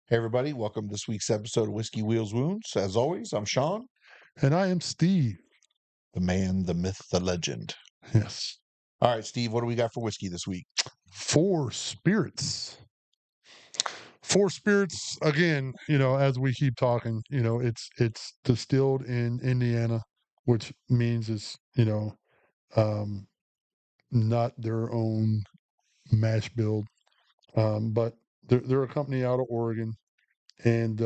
Hey, everybody, welcome to this week's episode of Whiskey Wheels Wounds. As always, I'm Shawn, And I am Steve. the man, the myth, the legend. Yes. All right, Steve, what do we got for whiskey this week? Four spirits. Four spirits, again, as we keep talking, it's distilled in Indiana, which means it's, um, not their own mash bill. But they're a company out of Oregon. And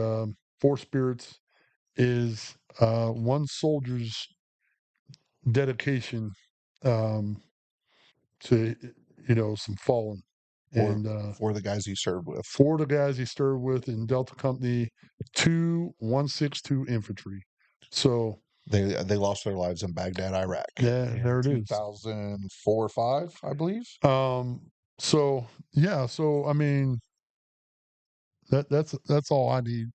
Four Spirits is one soldier's dedication um, to, some fallen. For And for the guys you served with. four of the guys he served with in Delta Company, 162 Infantry. So They lost their lives in Baghdad, Iraq yeah, in there it is. 2004 or 5, I believe. Um, so yeah, so I mean that's all I need.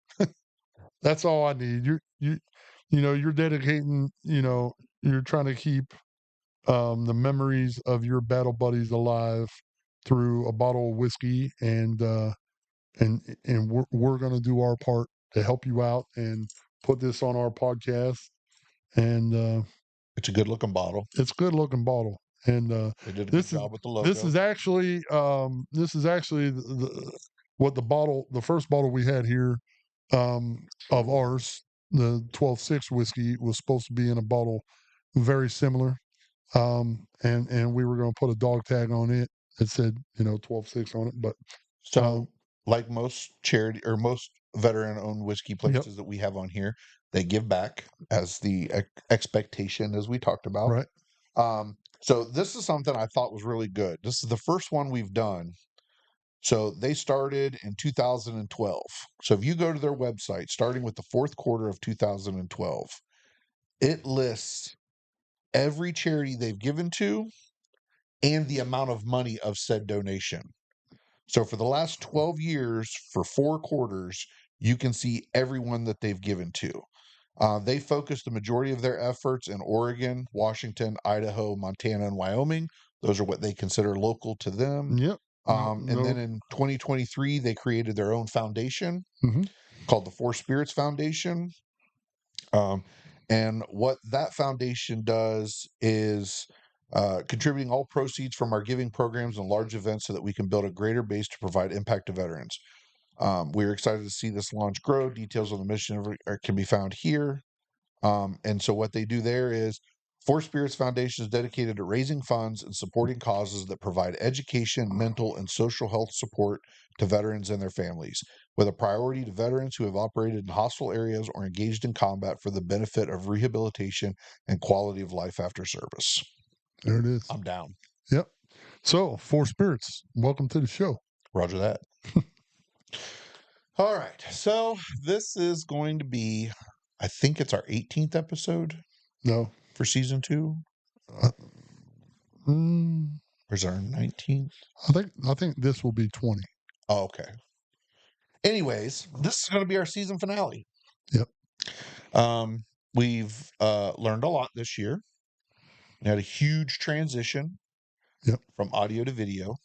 That's all I need. You're dedicating. You're trying to keep the memories of your battle buddies alive through a bottle of whiskey, and we're going to do our part to help you out and put this on our podcast. And It's a good looking bottle. it's a good looking bottle. And They did a good this is job with the this logo. is actually the first bottle we had here of ours. The 12.6 whiskey was supposed to be in a bottle very similar, and we were going to put a dog tag on it that said 12.6 on it, but So, like most charity or most veteran owned whiskey yep, places that we have on here, they give back as the expectation, as we talked about. right, So this is something I thought was really good. This is the first one we've done. So they started in 2012. So if you go to their website, starting with the fourth quarter of 2012, it lists every charity they've given to and the amount of money of said donation. So for the last 12 years, for 4 quarters, you can see everyone that they've given to. They focus the majority of their efforts in Oregon, Washington, Idaho, Montana, and Wyoming. Those are what they consider local to them. yep, no, And no, then in 2023, they created their own foundation hmm called the Four Spirits Foundation. Um, and what that foundation does is contributing all proceeds from our giving programs and large events so that we can build a greater base to provide impact to veterans. We're excited to see this launch grow. Details on the mission can be found here. And so what they do there is Four Spirits Foundation is dedicated to raising funds and supporting causes that provide education, mental, and social health support to veterans and their families, with a priority to veterans who have operated in hostile areas or engaged in combat for the benefit of rehabilitation and quality of life after service. there it is. I'm down. Yep. So, Four Spirits, welcome to the show. Roger that. All right. So this is going to be, I think it's our 18th episode No, for season 2. uh, mm, Or is it our 19th? I think this will be 20. Oh, okay. Anyways, this is going to be our season finale. Yep. We've learned a lot this year. We had a huge transition Yep. from audio to video.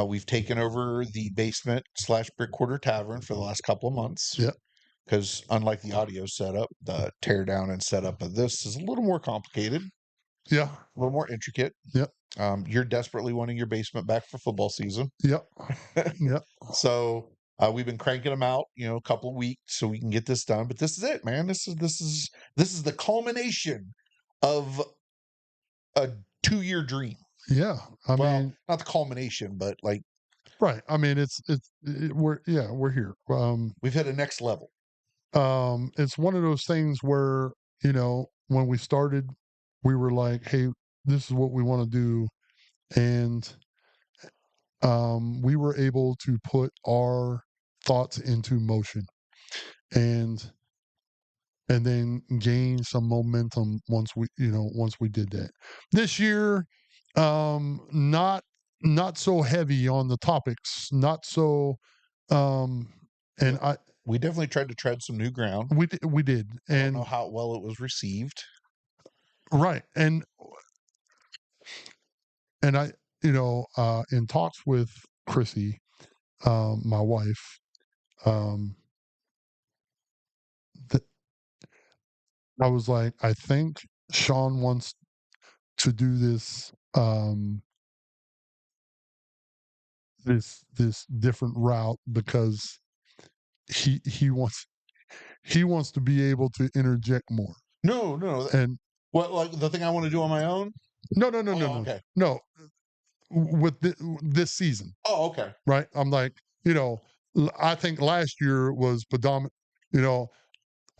We've taken over the basement / brick quarter tavern for the last couple of months. Yep. Because unlike the audio setup, the tear down and setup of this is a little more complicated, Yeah. a little more intricate. Yep. You're desperately wanting your basement back for football season. Yep. Yep. So we've been cranking them out, a couple of weeks so we can get this done. But this is it, man. This is the culmination of a 2-year dream. Yeah. I Well, mean, not the culmination, but like right. I mean, we're here. we've hit a next level. It's one of those things where, when we started, we were like, hey, this is what we want to do. And we were able to put our thoughts into motion and then gain some momentum once we did that. This year, not so heavy on the topics, not so, um, and We definitely tried to tread some new ground. we did, I don't know and how well it was received. right, and I, in talks with Chrissy, my wife, um, th- I was like, I think Shawn wants to do this different route because he he wants he wants to be able to interject more. No, no. And What, like the thing I want to do on my own? no, no, no, no, Oh, no, okay. no. With this season, Oh, okay. right? I'm like, I think last year was predominant. You know,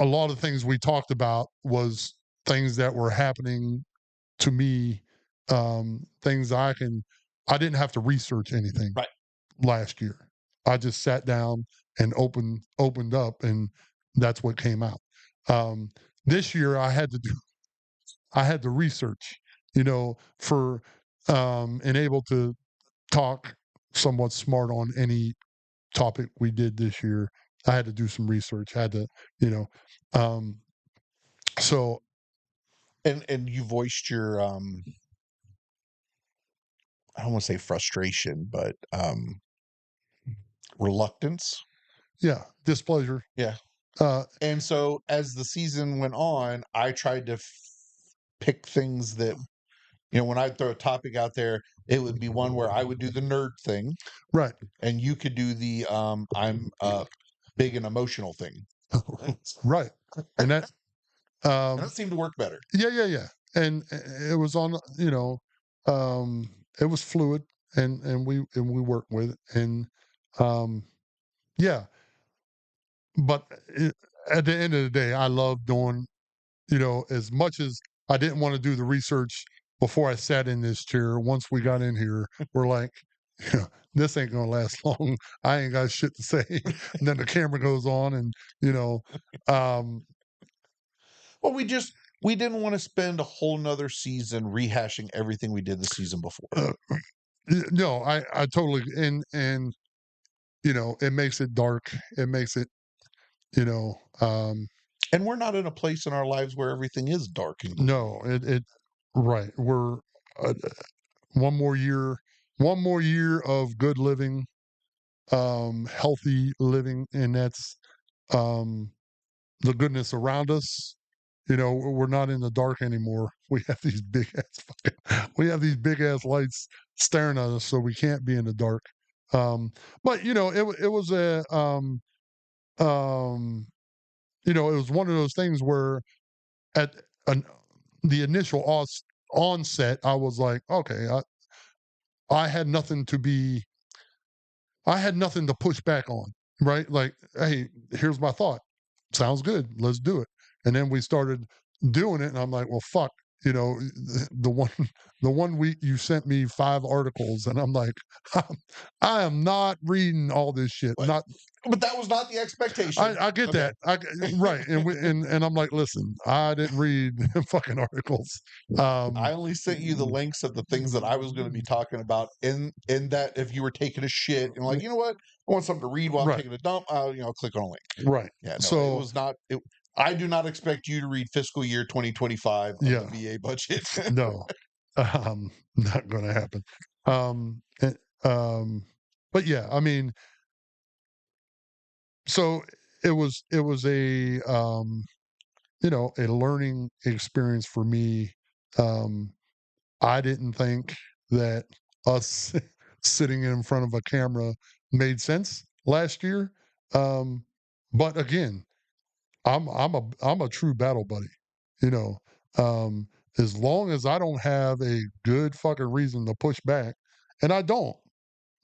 a lot of things we talked about was things that were happening to me, things I didn't have to research anything Right. last year. I just sat down and opened up, and that's what came out. Um, this year, I had to research, for and able to talk somewhat smart on any topic we did this year. I had to do some research. I had to, you know, um, so And you voiced your I don't want to say frustration, but reluctance. yeah, displeasure. Yeah. Uh, And so as the season went on, I tried to pick things that, when I throw a topic out there, it would be one where I would do the nerd thing right, and you could do the I'm big and emotional thing. right, and that, And that um, seemed to work better. yeah, yeah, yeah, and it was on, it was fluid, and we worked with it, and um, yeah, but at the end of the day, I love doing, as much as I didn't want to do the research before I sat in this chair. Once we got in here, we're like, this ain't gonna last long. I ain't got shit to say. And then the camera goes on, and you know, um, Well, we didn't want to spend a whole nother season rehashing everything we did the season before. uh, no, I totally, and it makes it dark. It makes it, you know, um, And we're not in a place in our lives where everything is dark and gloomy. no, right. We're uh, one more year, one more year of good living, healthy living, and that's um, the goodness around us. We're not in the dark anymore. We have these we have these big ass lights staring at us, so we can't be in the dark. But it was um, it was one of those things where at an, the initial onset, I was like, okay, I had nothing to be I had nothing to push back on, right? Like, hey, here's my thought. Sounds good. Let's do it. And then we started doing it, and I'm like, well, fuck. The one the one week you sent me 5 articles, and I'm like, I am not reading all this shit. But Not but that was not the expectation. I get Okay. that. Right. And I'm like, listen, I didn't read fucking articles. I Um, only sent you the links of the things that I was going to be talking about in that if you were taking a shit and like, you know what? I want something to read while I'm right, taking a dump, I'll, click on a link. right. Yeah, no, it So was not I do not expect you to read fiscal year 2025 of the yeah, VA budget. no, not going to happen. Um, and, um, but yeah, I mean, so it was a learning experience for me. Um, I didn't think that us sitting in front of a camera made sense last year. Um, but again, I'm a true battle buddy. You know, um, as long as I don't have a good fucking reason to push back, and I don't,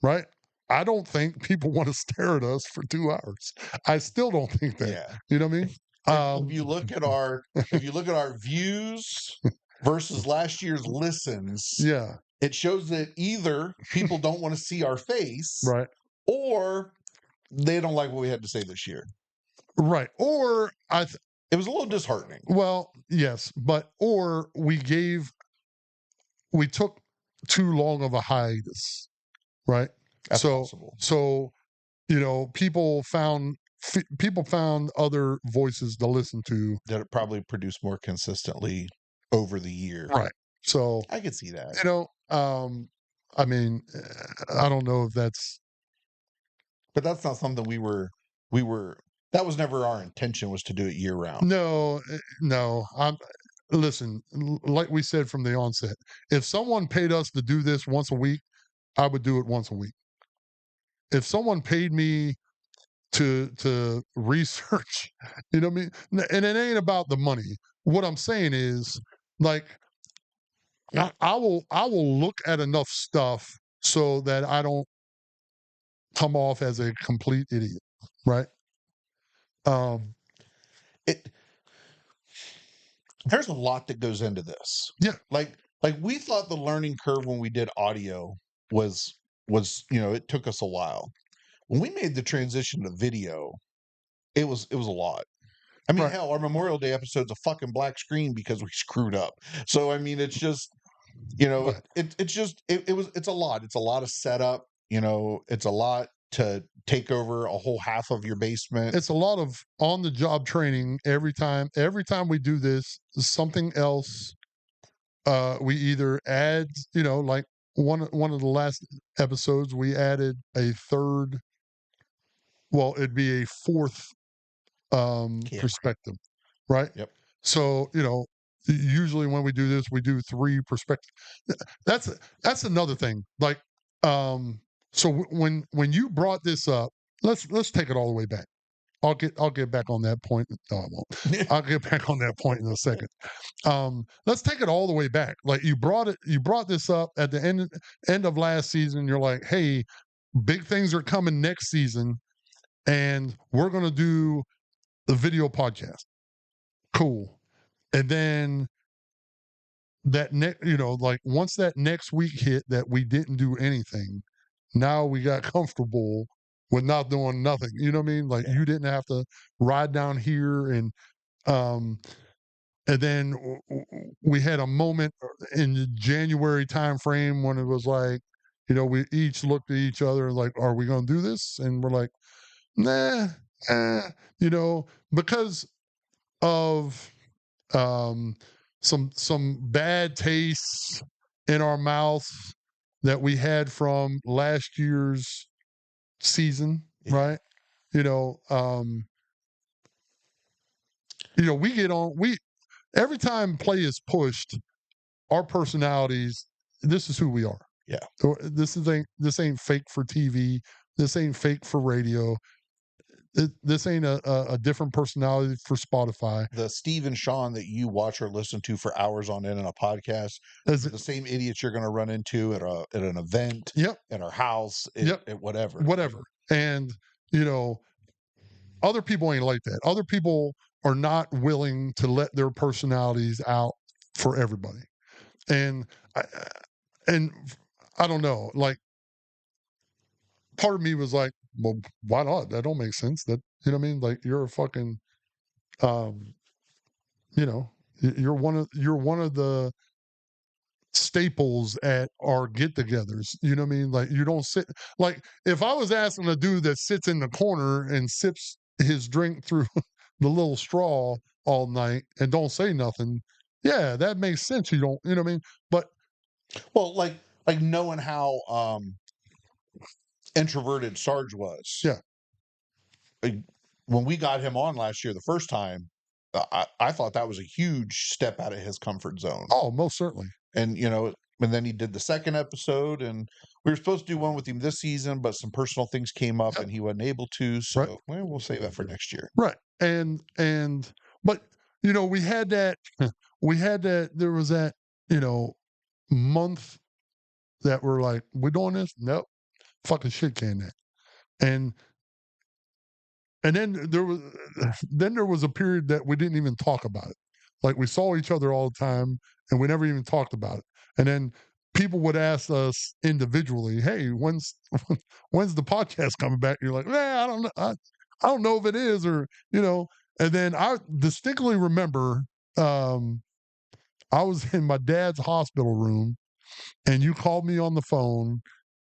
right? I don't think people want to stare at us for 2 hours. I still don't think that. Yeah. You know what I mean? If you look at our views versus last year's listens, Yeah, it shows that either people don't want to see our face right, or they don't like what we had to say this year. right. Or It was a little disheartening. well, yes, but or we took too long of a hiatus, right? That's So possible. so people found other voices to listen to, That it probably produced more consistently over the year. right? So I could see that. you know, I mean, I don't know if that's But that's not something we were that was never our intention, was to do it year round. No. Listen, like we said from the onset, if someone paid us to do this once a week, I would do it once a week. If someone paid me to research, you know what I mean? And it ain't about the money. What I'm saying is, like, I will look at enough stuff so that I don't come off as a complete idiot, right? Um, It There's a lot that goes into this. yeah, Like we thought the learning curve when we did audio was it took us a while. When we made the transition to video, it was a lot. I mean, right. hell, our Memorial Day episode's a fucking black screen because we screwed up. So I mean, it's just Right. it's a lot. It's a lot of setup. It's a lot to take over a whole half of your basement. It's a lot of on the job training every time. Every time we do this, something else. We either add, like one of the last episodes, we added a third. Well, it'd be a fourth Camera. perspective, right? Yep. So usually when we do this, we do three perspectives. That's another thing. Like, so when you brought this up, let's take it all the way back. I'll get back on that point. No, I won't. I'll get back on that point in a second. Let's take it all the way back. Like you brought this up at the end of last season. You're like, hey, big things are coming next season, and we're gonna do the video podcast. Cool. And then that next, like once that next week hit that we didn't do anything, now we got comfortable with not doing nothing. You know what I mean? Like Yeah. you didn't have to ride down here um and then we had a moment in the January timeframe when it was like, we each looked at each other and like, are we going to do this? And we're like, nah, because of um, some bad tastes in our mouths that we had from last year's season, Yeah. right? You know, um, we get on we every time play is pushed, our personalities, this is who we are. Yeah. This ain't fake for TV. This ain't fake for radio. This ain't a different personality for Spotify. The Steve and Shawn that you watch or listen to for hours on end in a podcast As are the same idiots you're going to run into at an event, Yep, at our house, yep, at whatever. whatever. And you know, other people ain't like that. Other people are not willing to let their personalities out for everybody. And I, and I don't know, like part of me was like, well, why not? That don't make sense. That what I mean? Like you're a fucking um, you know, you're one of the staples at our get-togethers. You know what I mean? Like you don't sit like if I was asking a dude that sits in the corner and sips his drink through the little straw all night and don't say nothing, yeah, that makes sense. You don't, you know what I mean? But Well, like knowing how introverted Sarge was. yeah, like, when we got him on last year the first time, I thought that was a huge step out of his comfort zone. oh, most certainly. And and then he did the second episode, and we were supposed to do one with him this season, but some personal things came up Yep. and he wasn't able to. Right. So we'll save that for next year. Right. And but we had that there was that, month that we're like, we're doing this? Nope. Fucking shit can that. And then there was a period that we didn't even talk about it. Like we saw each other all the time and we never even talked about it. And then people would ask us individually, "Hey, when's the podcast coming back?" You're like, "I don't know. I don't know if it is or, And then I distinctly remember I was in my dad's hospital room and you called me on the phone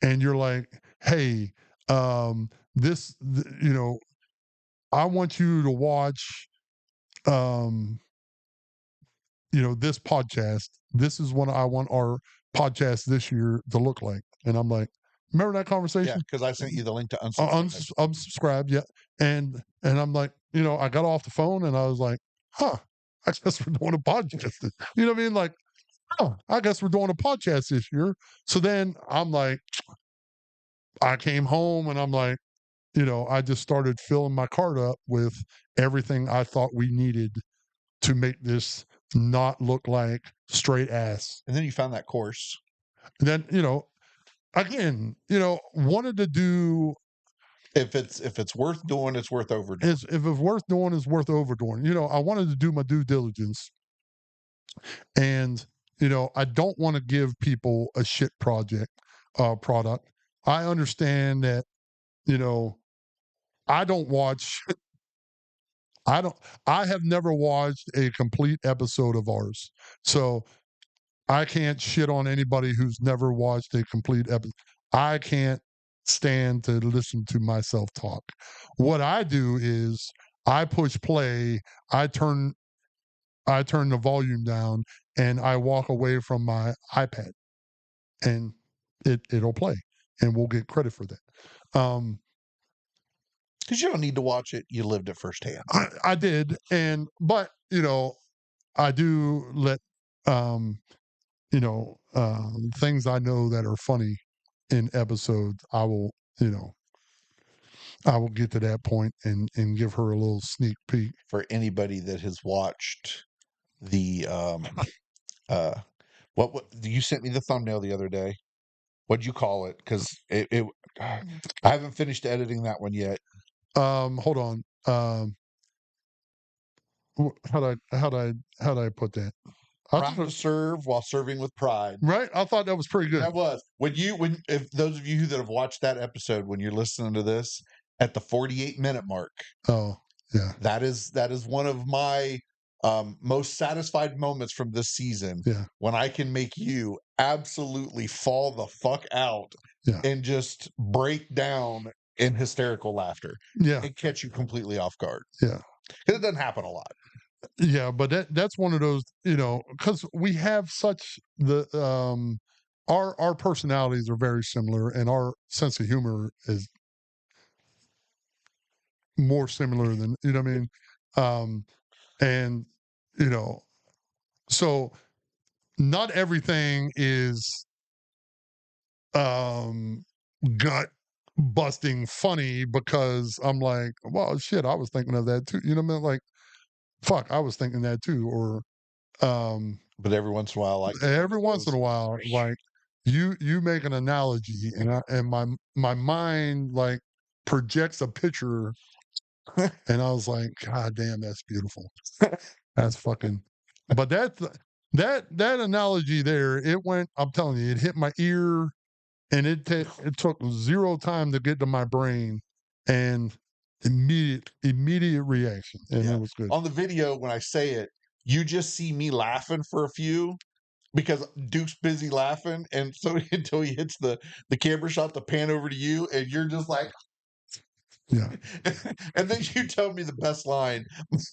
and you're like, "Hey, this, I want you to watch, um, this podcast. This is what I want our podcast this year to look like." And I'm like, Remember that conversation? because I sent you the link to unsubscribe. Unsubscribed, yeah. And I'm like, I got off the phone and I was like, huh, I guess we're doing a podcast. You know what I mean? Like, oh, I guess we're doing a podcast this year. So then I'm like, I came home and I'm like, I just started filling my cart up with everything I thought we needed to make this not look like straight ass. And then you found that course. And then, again, wanted to do If it's worth doing, it's worth overdoing. is if it's worth doing, it's worth overdoing. I wanted to do my due diligence. And, I don't want to give people a shit product. I understand that, I don't watch I don't I have never watched a complete episode of ours. So I can't shit on anybody who's never watched a complete episode. I can't stand to listen to myself talk. What I do is I push play, I turn the volume down and I walk away from my iPad and it'll play and we'll get credit for that. Because you don't need to watch it. You lived it firsthand. I did, but I do let things I know that are funny in episodes. I will get to that point and give her a little sneak peek. For anybody that has watched the what you sent me the thumbnail the other day. What'd you call it? Because I haven't finished editing that one yet. Hold on. How do I put that? Proud to serve while serving with pride. Right? I thought that was pretty good. That was if those of you that have watched that episode, when you're listening to this at the 48-minute mark. Oh, yeah. That is one of my most satisfied moments from this season. Yeah. When I can make you absolutely fall the fuck out and just break down in hysterical laughter. Yeah. And catch you completely off guard. Yeah. Because it doesn't happen a lot. Yeah, but that's one of those, because we have such our personalities are very similar and our sense of humor is more similar than, what I mean? And, so not everything is gut busting funny because I'm like, well, shit, I was thinking of that too. You know what I mean? Like, fuck, I was thinking that too. Or, but every once in a while, like you make an analogy and my mind like projects a picture and I was like, God damn, that's beautiful. That's fucking, but that analogy there, I'm telling you, it hit my ear and it took zero time to get to my brain and immediate reaction. And it was good. On the video, when I say it, you just see me laughing for a few because Duke's busy laughing. And so until he hits the camera shot, the pan over to you, and you're just like, yeah. And then you tell me the best line,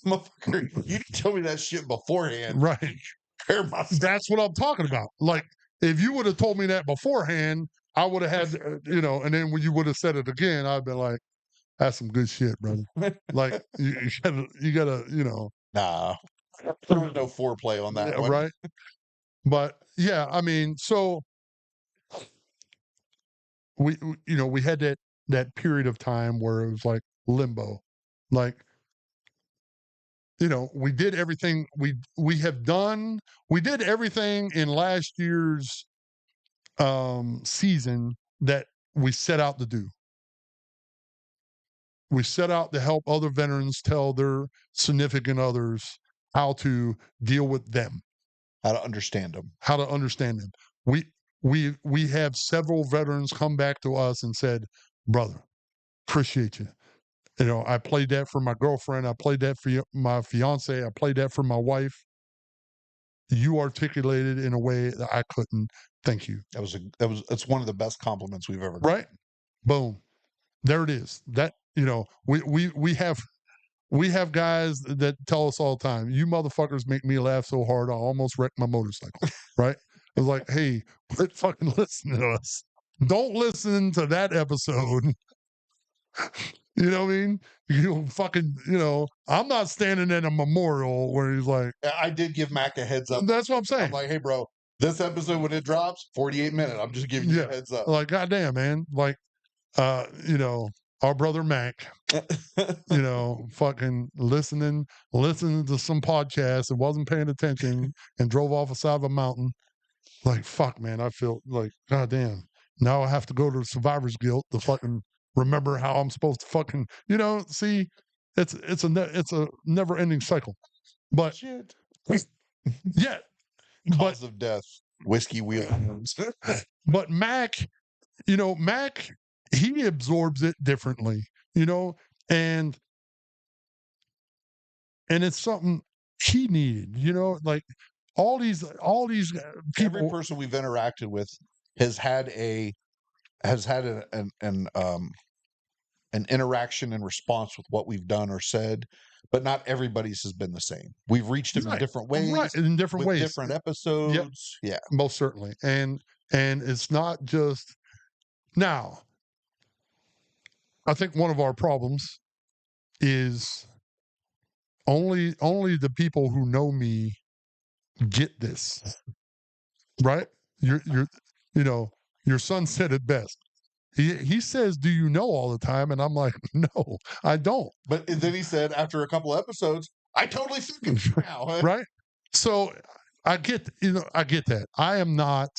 motherfucker, you didn't tell me that shit beforehand. Right. That's what I'm talking about. Like, if you would have told me that beforehand, I would have had, and then when you would have said it again, I'd been like, that's some good shit, brother. Like, you gotta, Nah, there was no foreplay on that one. Right? But yeah, I mean, so we had that period of time where it was like limbo. Like, we did everything we did everything in last year's season that we set out to do. We set out to help other veterans tell their significant others how to deal with them, how to understand them. We have several veterans come back to us and said, brother, appreciate you. I played that for my girlfriend. I played that for my fiance. I played that for my wife. You articulated in a way that I couldn't. Thank you. That's one of the best compliments we've ever got. Right? Boom. There it is. That, we have guys that tell us all the time, you motherfuckers make me laugh so hard I almost wrecked my motorcycle. Right? It's like, hey, quit fucking listening to us. Don't listen to that episode. You know what I mean? You fucking, I'm not standing at a memorial where he's like, I did give Mac a heads up. that's what I'm I'm saying. like, hey, bro, this episode when it drops, 48 minutes. I'm just giving you a Yeah. heads up. Like, goddamn, man. Like, our brother Mac, fucking listening to some podcast and wasn't paying attention and drove off the side of a mountain. Like, fuck, man, I feel like, goddamn. Now I have to go to survivor's guilt to fucking remember how I'm supposed to fucking, see, it's a never ending cycle. But Shit. yeah, but Cause of death, whiskey wheel. but Mac, he absorbs it differently, and it's something he needed, like all these Every people. person we've interacted with has had an interaction in response with what we've done or said, but not everybody's has been the same. We've reached them in Right, different right, ways in different with ways. different Yep, episodes. Yeah. most certainly, and it's not just now. I think one of our problems is only the people who know me get this, right? You're your son said it best. He says, "Do you know?" all the time, and I'm like, "No, I don't." But then he said after a couple episodes, I totally fucking now. Right? So I get that. I am not.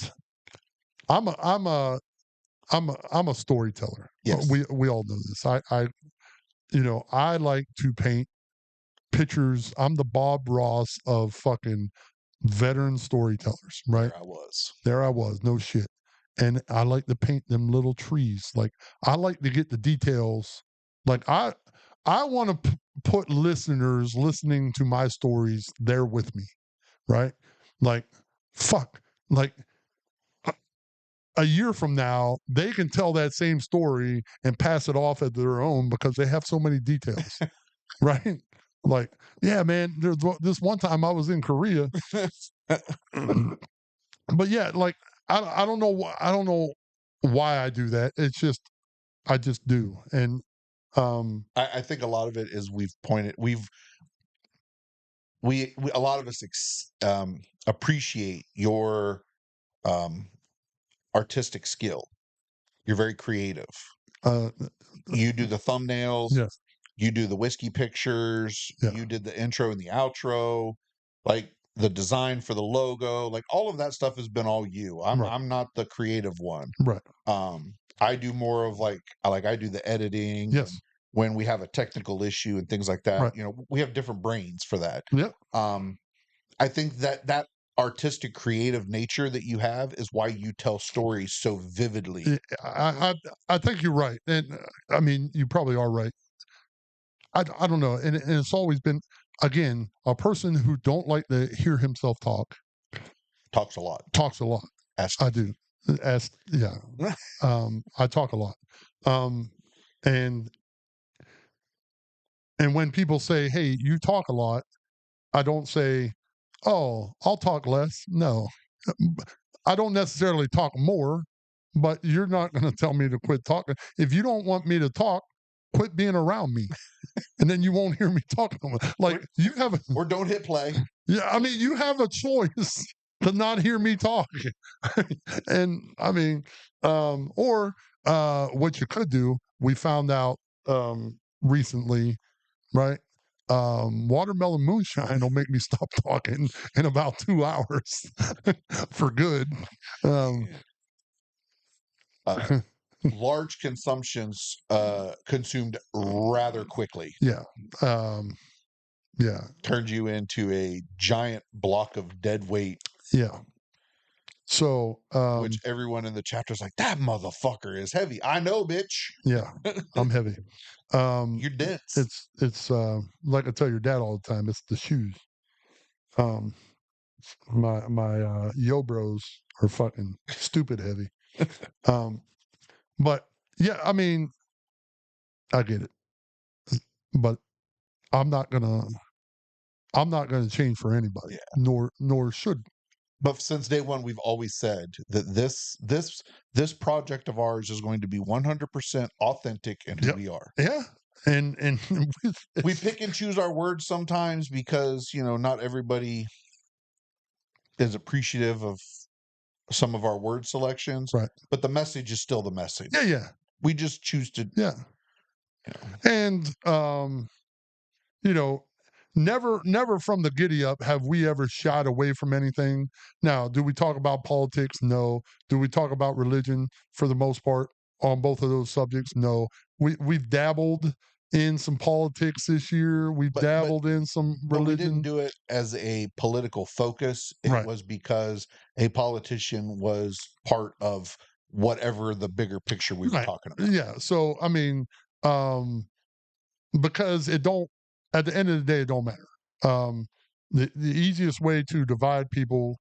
I'm a storyteller. Yes. We all know this. I like to paint pictures. I'm the Bob Ross of fucking veteran storytellers, right? There I was, no shit. And I like to paint them little trees. Like I like to get the details. Like I want to put listeners listening to my stories there with me, right? Like fuck, like a year from now, they can tell that same story and pass it off as their own because they have so many details, right? Like, yeah, man, there's this one time I was in Korea. But yeah, like I don't know I don't know why I do that. It's just I just do. And I think a lot of it is we a lot of us appreciate your um, artistic skill. You're very creative. uh You do the thumbnails. yes, You do the whiskey pictures. yeah, You did the intro and the outro. Like the design for the logo. Like all of that stuff has been all you. I'm right, I'm not the creative one. right, I do more of I do the editing and yes, when we have a technical issue and things like that, right, we have different brains for that. yep. Um, I think that artistic creative nature that you have is why you tell stories so vividly. I think you're right. And I mean, you probably are right. I don't know. And it's always been, again, a person who don't like to hear himself Talks a lot. talks a lot. Ask I do. Yeah. I talk a lot. Um, and when people say, "Hey, you talk a lot," I don't say, "Oh, I'll talk less." No, I don't necessarily talk more, but you're not going to tell me to quit talking. If you don't want me to talk, quit being around me, and then you won't hear me talking. Like you have, or don't hit play. yeah. I mean, you have a choice to not hear me talk, and I mean, or what you could do. We found out recently, right? Watermelon moonshine will make me stop talking in about 2 hours for good. Um, Uh, large consumptions consumed rather quickly yeah. Um, yeah. turned you into a giant block of dead weight, Yeah. So, which everyone in the chapter is like, that motherfucker is heavy. I know, bitch. yeah, I'm heavy. You're dense. It's like I tell your dad all the time, it's the shoes. Um, my yo bros are fucking stupid heavy. Um, but yeah, I mean, I get it, but I'm not gonna I'm not gonna change for anybody, Yeah. nor should But since day one, we've always said that this project of ours is going to be 100% authentic in who Yep. we are. Yeah. And We pick and choose our words sometimes because, not everybody is appreciative of some of our word selections, right. but the message is still the Yeah, message. yeah. We just choose to, Yeah. you know, And you know, never from the giddy up have we ever shied away from anything. Now, do we talk about politics? No. Do we talk about religion for the most part on both of those subjects? No. We've dabbled in some politics this year. We've but dabbled in some we didn't religion. do it as a political focus. It Right. was because a politician was part of whatever the bigger picture we were Right. talking about. Yeah. So I mean, um, because it don't at the end of the day, it don't matter. Um, the easiest way to divide people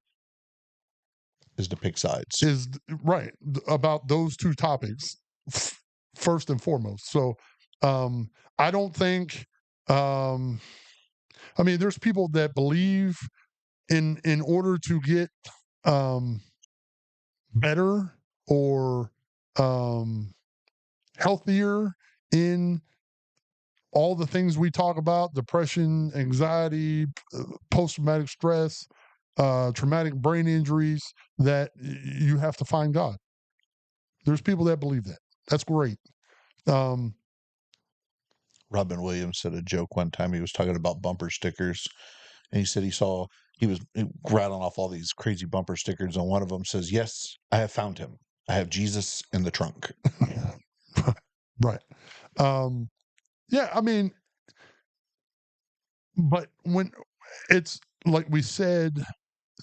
Is to pick sides. is right about those two topics first and foremost. So I don't think um I mean there's people that believe in order to get um better or um healthier in all the things we talk about: depression, anxiety, post traumatic stress, traumatic brain injuries, that you have to find God. There's people that believe that. That's great. Um, Robin Williams said a joke one time. He was talking about bumper stickers, and he said he was rattling off all these crazy bumper stickers, and one of them says, "Yes, I have found him. I have Jesus in the trunk." right. Um, yeah, I mean, but when it's like we said,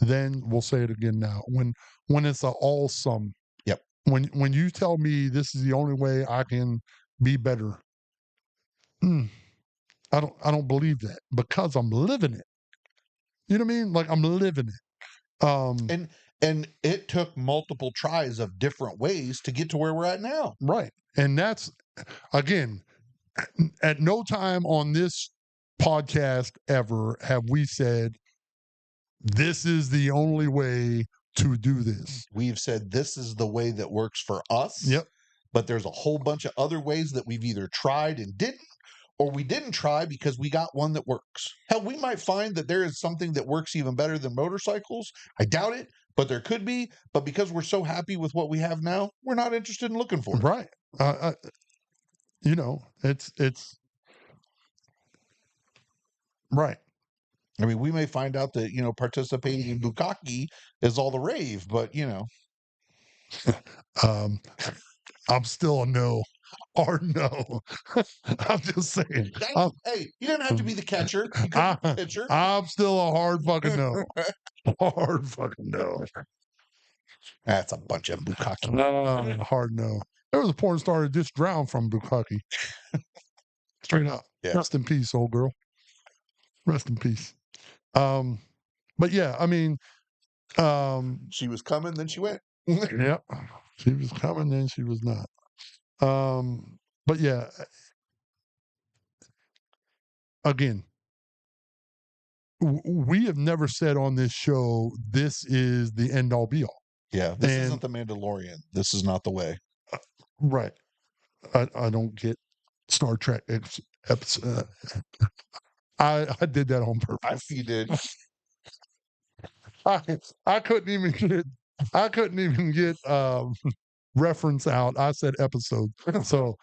then we'll say it again now. When it's a all sum, Yep. when you tell me this is the only way I can be better, mm, I don't believe that because I'm living it. You know what I mean? Like I'm living it. And it took multiple tries of different ways to get to where we're at now. Right. And that's again, at no time on this podcast ever have we said this is the only way to do this. We've said this is the way that works for us, Yep. but there's a whole bunch of other ways that we've either tried and didn't, or we didn't try because we got one that works. Hell, we might find that there is something that works even better than motorcycles. I doubt it, but there could be. But because we're so happy with what we have now, we're not interested in looking for it. Right. It's right. I mean, we may find out that, participating in bukkake is all the rave, but, Um, I'm still a no. Hard no. I'm just saying. hey, you didn't have to be the catcher. You could be the pitcher. I'm still a hard fucking no. Hard fucking no. That's a bunch of bukkake. Hard no. There was a porn star that just drowned from bukkake. Straight up. Yeah. Rest in peace, old girl. Rest in peace. Um, but yeah, I mean, She was coming, then she went. yep. She was coming, then she was not. But yeah, again, we have never said on this show this is the end all be all. Yeah, this And isn't the Mandalorian. This is not the way. right, I don't get Star Trek episode. I did that on I purpose. you did. I couldn't even get reference out. I said episode, so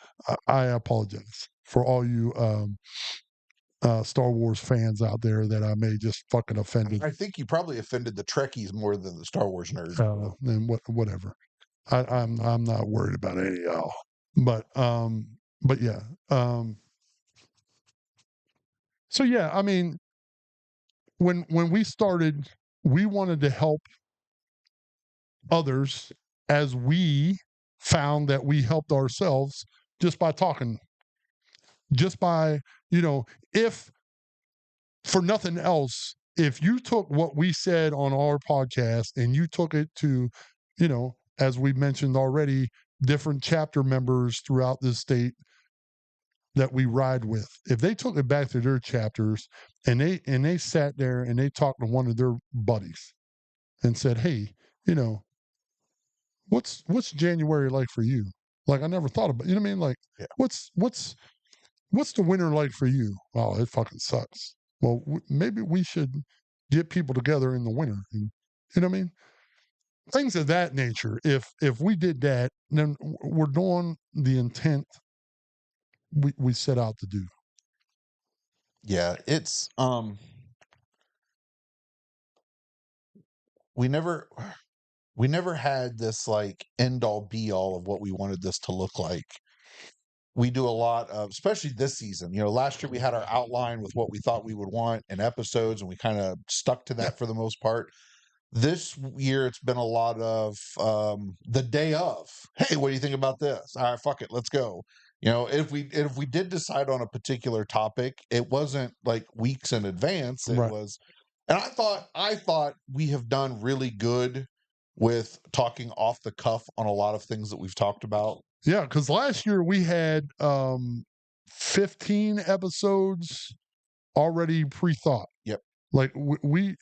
I apologize for all you Star Wars fans out there that I may just fucking offended. I think you probably offended the Trekkies more than the Star Wars nerds. And whatever. I'm not worried about any of y'all. But yeah. So yeah, I mean, when we started, we wanted to help others as we found that we helped ourselves just by talking, just by, if for nothing else, if you took what we said on our podcast and you took it to, as we mentioned already, different chapter members throughout the state that we ride with, if they took it back to their chapters and they sat there and they talked to one of their buddies and said, "Hey, you know, what's January like for you?" Like I never thought about, you know what I mean? Like Yeah. what's the winter like for you? Oh, it fucking sucks. Well, maybe we should get people together in the winter, and you know what I mean? Things of that nature. If we did that, then we're doing the intent we set out to do. Yeah, it's we never we never had this like end all be all of what we wanted this to look like. We do a lot of, especially this season. Last year we had our outline with what we thought we would want in episodes, and we kind of stuck to Yeah, that for the most part. This year, it's been a lot of the day of. Hey, what do you think about this? All right, fuck it, let's go. If we did decide on a particular topic, it wasn't like weeks in advance. It right. was, and I thought we have done really good with talking off the cuff on a lot of things that we've talked about. Yeah, because last year we had 15 episodes already pre-thought. Yep. Like we Like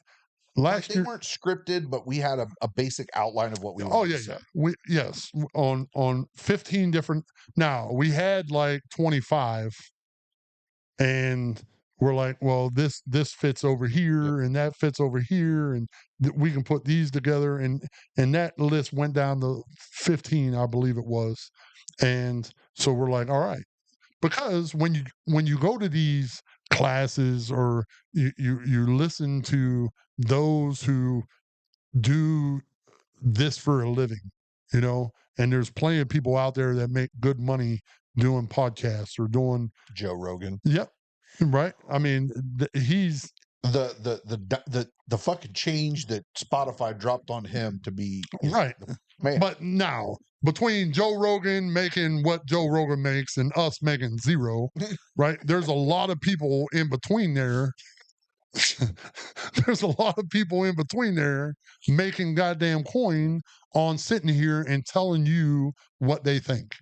last they year. weren't scripted, but we had a basic outline of what we Oh wanted yeah, to say. yeah. We yes on 15 different. Now we had like 25, and we're like, well, this fits over Yep. here, and that fits over here, and we can put these together, and that list went down to 15, I believe it was, and so we're like, all right, because when you go to these classes or you listen to those who do this for a living, you know, and there's plenty of people out there that make good money doing podcasts or doing, Joe Rogan. yep, right. I mean, he's The fucking change that Spotify dropped on him to be right. man. But now, between Joe Rogan making what Joe Rogan makes and us making zero, right? There's a lot of people in between there. There's a lot of people in between there making goddamn coin on sitting here and telling you what they think.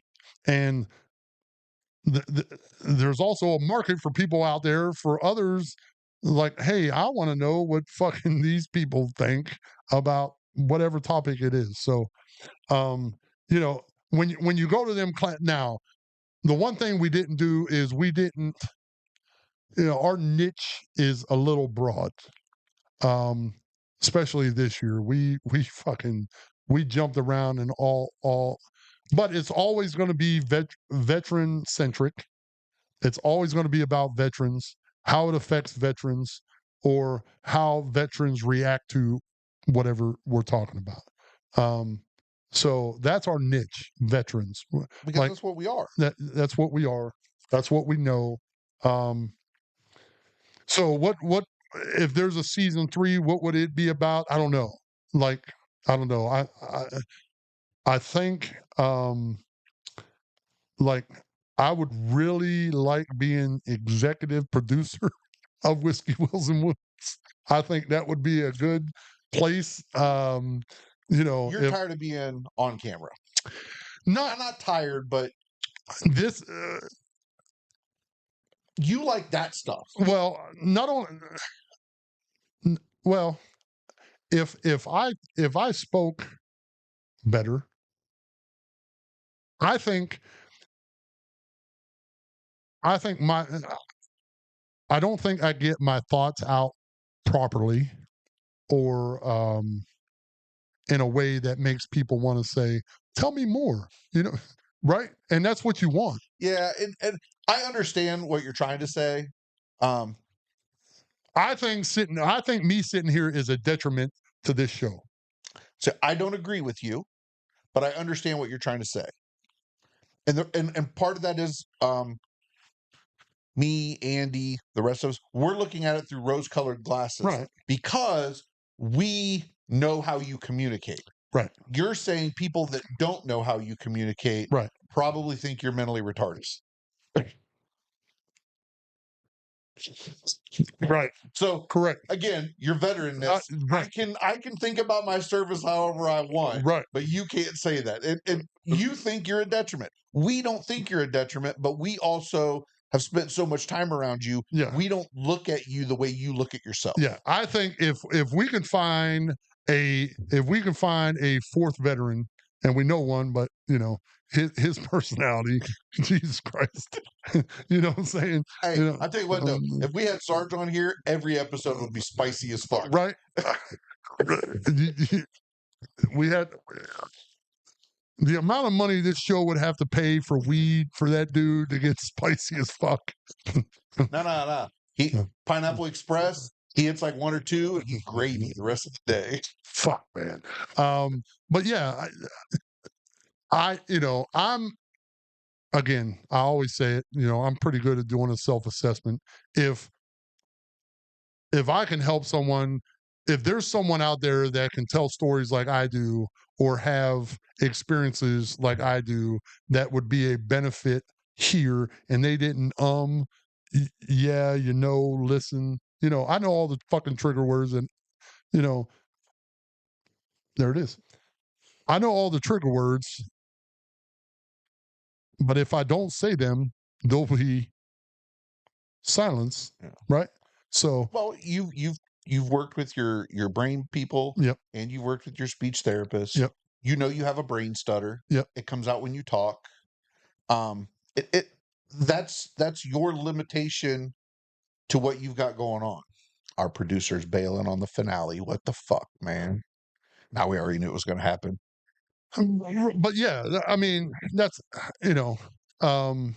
And there's also a market for people out there for others like, hey, I want to know what fucking these people think about whatever topic it is. So, um, when you go to them now, the one thing we didn't do is we didn't, our niche is a little broad. Um, especially this year, we fucking we jumped around and all, but it's always going to be veteran centric. It's always going to be about veterans, how it affects veterans, or how veterans react to whatever we're talking about. Um, so that's our niche, veterans. Because Like that's what we are. that's what we are. That's what we know. Um, so what if there's a season 3? What would it be about? I don't know. Like I don't know. I think like I would really like being executive producer of Whiskey Wills and Woods. I think that would be a good place. You're If tired of being on camera. not I'm not tired, but this, you like that stuff. well, not only, well, if I spoke better, I think I think my I don't think I get my thoughts out properly or in a way that makes people want to say, "Tell me more," right? And that's what you want. Yeah, and I understand what you're trying to say. Um, I think me sitting here is a detriment to this show. so I don't agree with you, but I understand what you're trying to say. And part of that is me, Andy, the rest of us, we're looking at it through rose-colored glasses Right. because we know how you communicate. Right. You're saying people that don't know how you communicate Right. probably think you're mentally retarded. Right. So Correct. again, your veteranness, Right. I can think about my service however I want, Right. but you can't say that. And you think you're a detriment. We don't think you're a detriment, but we also have spent so much time around you. Yeah. We don't look at you the way you look at yourself. Yeah. I think if we could find if we can find a fourth veteran, and we know one, but his personality, Jesus Christ, you know what I'm saying? Hey, You know, I'll tell you what though, if we had Sarge on here, every episode would be spicy as fuck. right? We had the amount of money this show would have to pay for weed for that dude to get spicy as fuck. No. He Pineapple Express, he hits like one or two and he's gravy the rest of the day. Fuck, man. But yeah, I'm again, I always say it, I'm pretty good at doing a self-assessment. If I can help someone, if there's someone out there that can tell stories like I do or have experiences like I do that would be a benefit here and they didn't yeah, listen, I know all the fucking trigger words and you know, there it is. I know all the trigger words, but if I don't say them, they'll be silence, Yeah. right? So, well, you've worked with your brain people, yep, and you've worked with your speech therapist. yep, You know you have a brain stutter. yep. It comes out when you talk. Um, it that's your limitation to what you've got going on. Our producer's bailing on the finale. What the fuck, man? Now we already knew it was going to happen. But yeah, I mean, that's you know, um,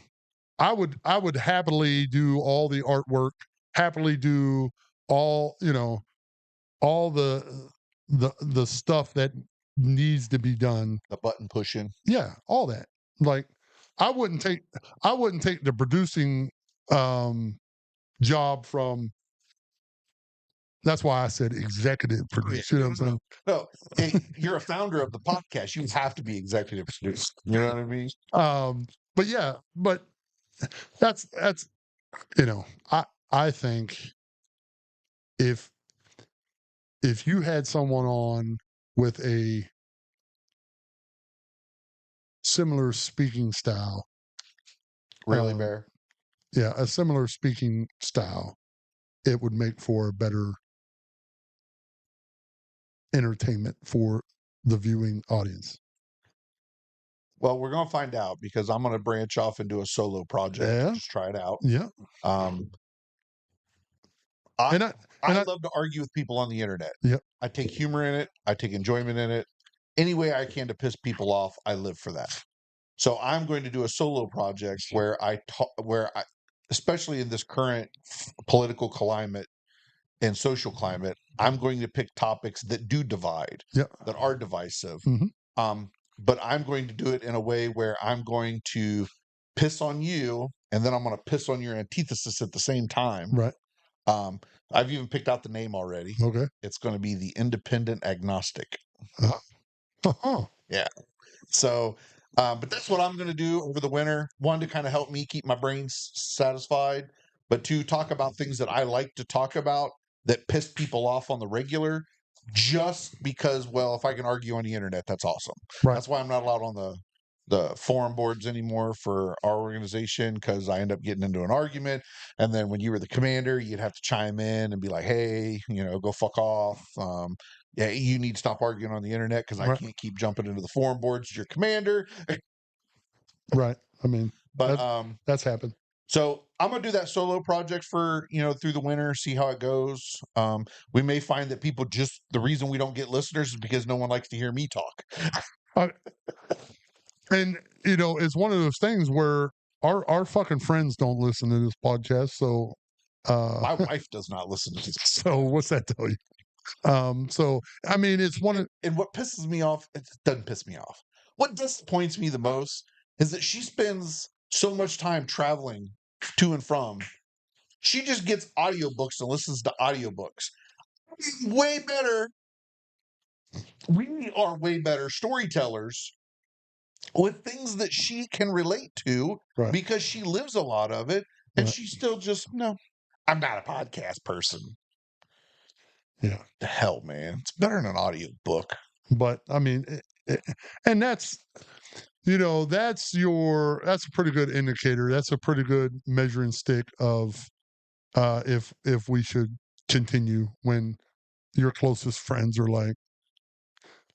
I would happily do all the artwork, happily do all all the stuff that needs to be done. The button pushing. Yeah, all that. Like, I wouldn't take the producing um job from. That's why I said executive Oh, yeah. produce. You know what I'm saying? No, hey, you're a founder of the podcast. You have to be executive producer. You know what I mean? But yeah, but that's I think if you had someone on with a similar speaking style, Really, um, Bear? yeah, a similar speaking style, it would make for a better entertainment for the viewing audience. Well, we're gonna find out because I'm gonna branch off and do a solo project. Yeah, Just try it out. yeah, Um, I and I I and I love to argue with people on the internet. yeah, I take humor in it. I take enjoyment in it. Any way I can to piss people off, I live for that. So I'm going to do a solo project where especially in this current political climate and social climate, I'm going to pick topics that do divide, yeah, that are divisive. hmm But I'm going to do it in a way where I'm going to piss on you, and then I'm going to piss on your antithesis at the same time. right, Um, I've even picked out the name already. okay, It's going to be the Independent Agnostic. uh-huh. Yeah. So, but that's what I'm going to do over the winter. One, to kind of help me keep my brain satisfied, but two, talk about things that I like to talk about that piss people off on the regular, just because, well, if I can argue on the internet, that's awesome. Right, That's why I'm not allowed on the forum boards anymore for our organization because I end up getting into an argument. And then when you were the commander, you'd have to chime in and be like, hey, go fuck off. Yeah, you need to stop arguing on the internet because I right, can't keep jumping into the forum boards. Your commander, right. I mean, but that's happened. so I'm gonna do that solo project for through the winter, see how it goes. We may find that people just the reason we don't get listeners is because no one likes to hear me talk. Uh, and it's one of those things where our fucking friends don't listen to this podcast, so My wife does not listen to this. so what's that tell you? So I mean, it's one of And what pisses me off, it doesn't piss me off. What disappoints me the most is that she spends so much time traveling to and from. She just gets audiobooks and listens to audiobooks. Way better. We are way better storytellers with things that she can relate to right, because she lives a lot of it. And right, she still just, no, I'm not a podcast person. yeah. The hell, man. It's better than an audiobook. But I mean, and that's that's a pretty good indicator. That's a pretty good measuring stick of if we should continue when your closest friends are like,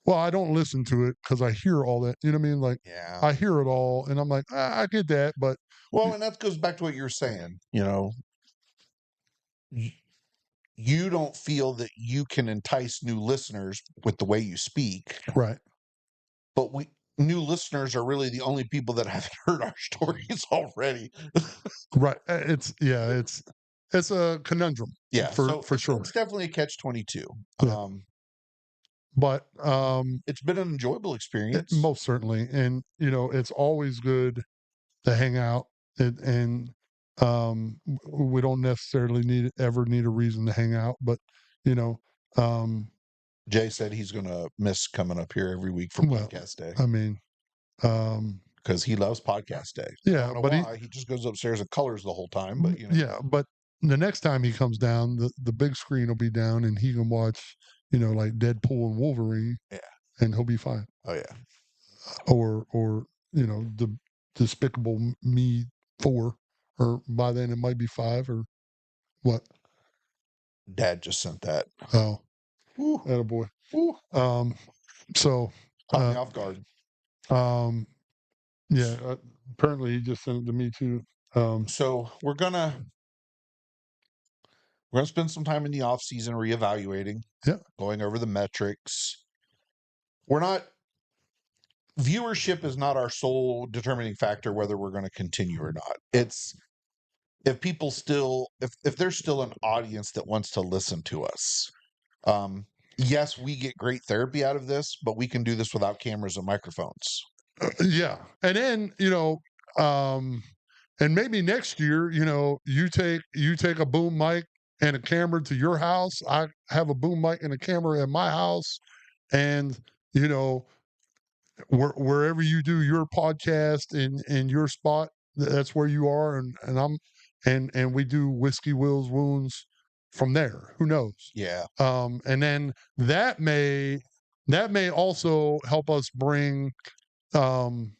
Well, I don't listen to it because I hear all that. You know what I mean? Like Yeah. I hear it all, and I'm like, I get that, but Well, and that goes back to what you were saying. You don't feel that you can entice new listeners with the way you speak, right, but new listeners are really the only people that haven't heard our stories already. right. It's a conundrum Yeah, so for sure. it's definitely a catch 22. Yeah, but It's been an enjoyable experience. most certainly, and it's always good to hang out, and we don't necessarily ever need a reason to hang out, but you know, um, Jay said he's going to miss coming up here every week for well, podcast day I mean, um, because he loves podcast day. I yeah, don't know but why. He just goes upstairs and colors the whole time, but yeah, but the next time he comes down, the big screen will be down, and he can watch, like Deadpool and Wolverine, yeah. and he'll be fine. Oh yeah. Or the Despicable Me 4, or by then it might be 5 or what? Dad just sent that. Oh, Woo, attaboy. woo. Um, so, Caught me uh, off guard. um, yeah, apparently he just sent it to me too. So we're gonna spend some time in the off season reevaluating, Yeah, going over the metrics. We're not Viewership is not our sole determining factor whether we're going to continue or not. It's if there's still an audience that wants to listen to us. Yes, we get great therapy out of this, but we can do this without cameras and microphones. yeah, and then um, and maybe next year, you take a boom mic and a camera to your house. I have a boom mic and a camera in my house, and you know wherever you do your podcast in your spot, that's where you are, and we do Whiskey Will's Wounds from there. Who knows? Yeah. And then that may also help us bring um,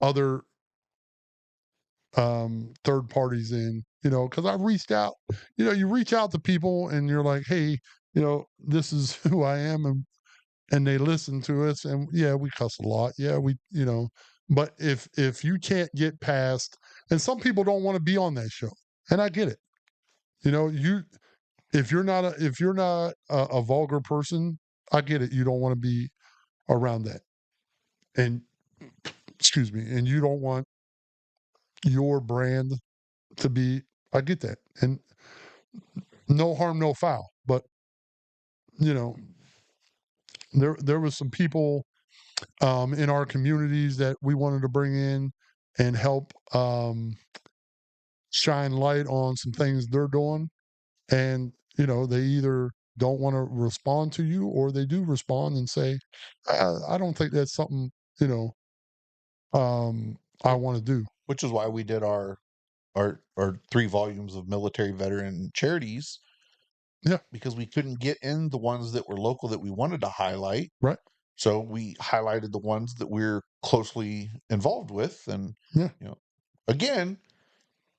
other third parties in, because I've reached out. You reach out to people and you're like, hey, this is who I am, and they listen to us, and yeah, we cuss a lot, yeah, but if you can't get past, and some people don't want to be on that show, and I get it. You if you're not a vulgar person, I get it. You don't want to be around that, and excuse me, and you don't want your brand to be. I get that, and no harm, no foul. But you know, there was some people in our communities that we wanted to bring in and help shine light on some things they're doing, and they either don't want to respond to you, or they do respond and say, I don't think that's something you know I Which, want to do. which is why we did our 3 volumes of military veteran charities, Yeah, because we couldn't get in the ones that were local that we wanted to highlight. right. So we highlighted the ones that we're closely involved with. And, Yeah. again,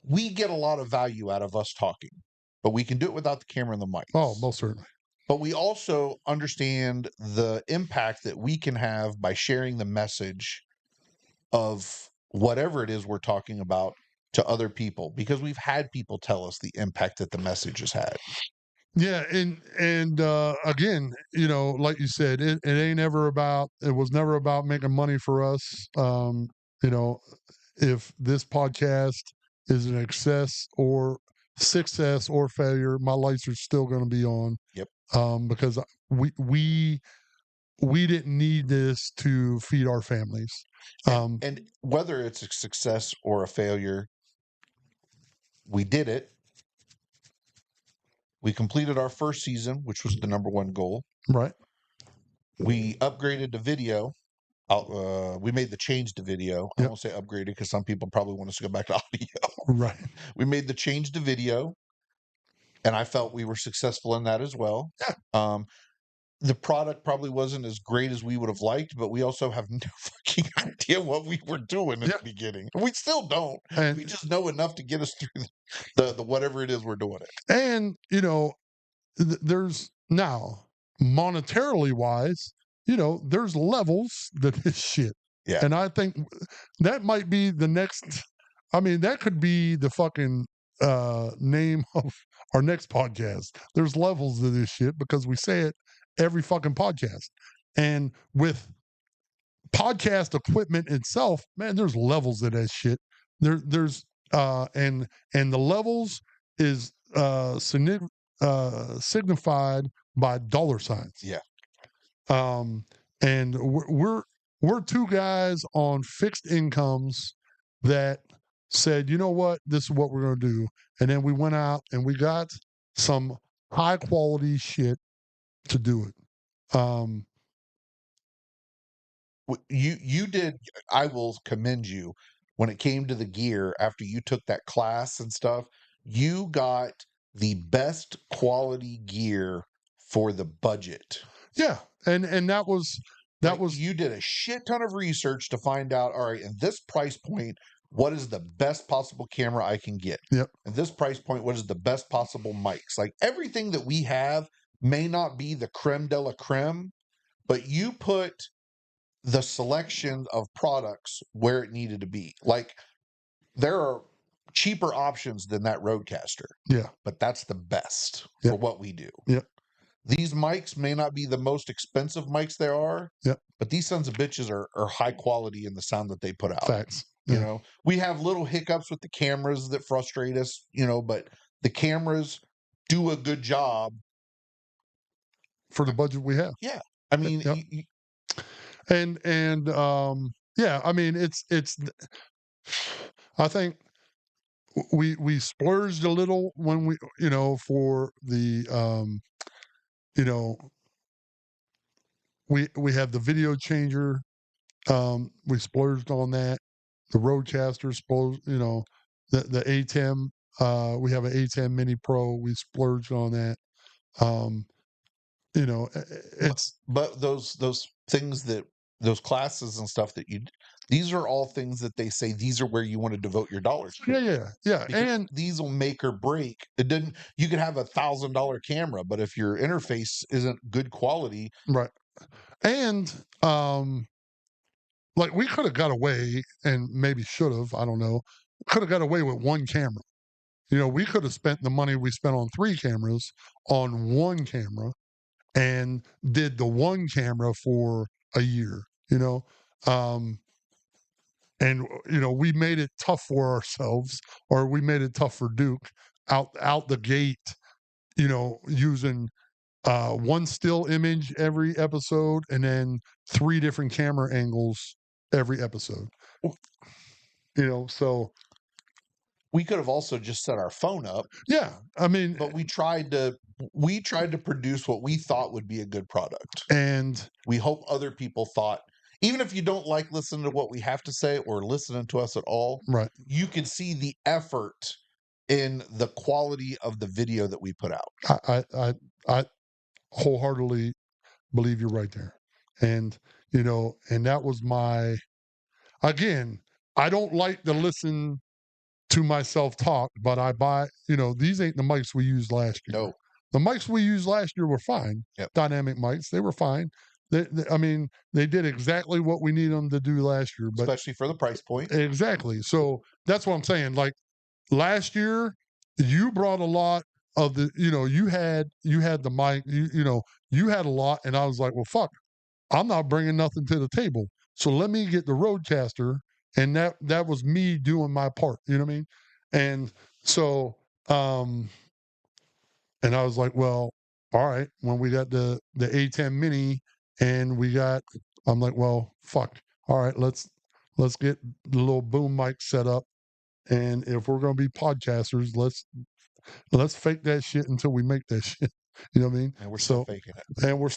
we get a lot of value out of us talking, but we can do it without the camera and the Oh, mics. most certainly. But we also understand the impact that we can have by sharing the message of whatever it is we're talking about to other people, because we've had people tell us the impact that the message has had. Yeah, and again, like you said, it was never about making money for us. You know, if this podcast is an success or failure, my lights are still going to be on, Yep. because we we we didn't need this to feed our families. And whether it's a success or a failure, we did it. We completed our first season, which was the number one goal. Right. We upgraded the video. We made the change to video. I Yep. won't say upgraded because some people probably want us to go back to audio. Right. We made the change to video, and I felt we were successful in that as well. Yeah. Um, the product probably wasn't as great as we would have liked, but we also have no fucking idea what we were doing in Yeah. the beginning. We still don't. We And just know enough to get us through the whatever it is we're doing it. and there's now, monetarily wise, there's levels to this shit. Yeah. And I think that might be the next. I mean, that could be the fucking name of our next podcast. There's levels to this shit because we say it every fucking podcast. And with podcast equipment itself, man, there's levels to that shit. There's and the levels is signified by dollar signs. Yeah. Um, and we're two guys on fixed incomes that said, you know what, this is what we're going to do. And then we went out and we got some high quality shit to do it. You did. I will commend you when it came to the gear after you took that class and stuff. You got the best quality gear for the budget. Yeah, and that was Like you did a shit ton of research to find out, all right, in this price point, what is the best possible camera I can get? Yep. At this price point, what is the best possible mics? Like everything that we have may not be the creme de la creme, but you put the selection of products where it needed to be. Like there are cheaper options than that Rodecaster. Yeah. But that's the best Yep. for what we do. Yep. These mics may not be the most expensive mics there are. Yep. But these sons of bitches are high quality in the sound that they put out. Facts. You know, we have little hiccups with the cameras that frustrate us, but the cameras do a good job for the budget we have. Yeah. I mean, Yep. Yeah, I mean, it's I think we splurged a little when we, for the we have the video changer. We splurged on that. The Rodecaster, the A10. We have an A10 Mini Pro. We splurged on that. It's but those things that those classes and stuff that these are all things that they say these are where you want to devote your dollars to. Yeah. Because And these will make or break. It didn't. You could have $1,000 camera, but if your interface isn't good quality, right. And like we could have got away, and maybe should have. I don't know. Could have got away with one camera. We could have spent the money we spent on 3 cameras on one camera, and did the one camera for a year. And we made it tough for ourselves, or we made it tough for Duke out the gate. Using one still image every episode, and then 3 different camera angles every episode. So we could have also just set our phone up. Yeah, I mean, but we tried to produce what we thought would be a good product, and we hope other people thought. Even if you don't like listening to what we have to say or listening to us at all, right, you can see the effort in the quality of the video that we put out. I wholeheartedly believe you're right there. And, and that was again, I don't like to listen to myself talk, but I buy, these ain't the mics we used last year. No. The mics we used last year were fine. Yep. Dynamic mics, they were fine. I mean, they did exactly what we need them to do last year. But especially for the price point. Exactly. So that's what I'm saying. Like last year, you brought a lot of the, you had the mic, you had a lot, and I was like, well, fuck, I'm not bringing nothing to the table. So let me get the Rodecaster, and that was me doing my part. You know what I mean? And so, and I was like, well, all right. When we got the A10 Mini, and I'm like, well, fuck. All right, let's get the little boom mic set up, and if we're gonna be podcasters, let's fake that shit until we make that shit. You know what I mean? And we're still faking it. And we're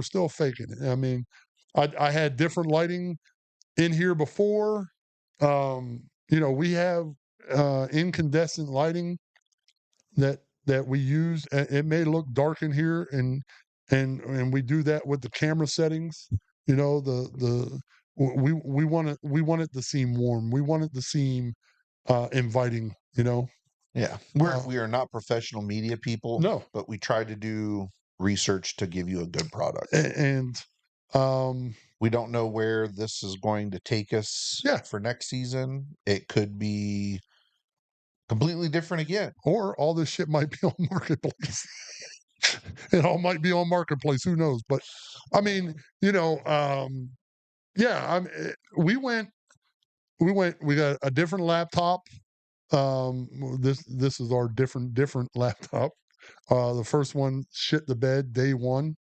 still faking it. I mean, I had different lighting in here before. We have incandescent lighting that we use. It may look dark in here, and we do that with the camera settings. We want it to seem warm. We want it to seem inviting. Yeah, we are not professional media people. No, but we try to do research to give you a good product. And We don't know where this is going to take us Yeah. for next season. It could be completely different again. Or all this shit might be on Marketplace. It all might be on Marketplace. Who knows? But I mean, yeah. We got a different laptop. This is our different laptop. The first one shit the bed day one.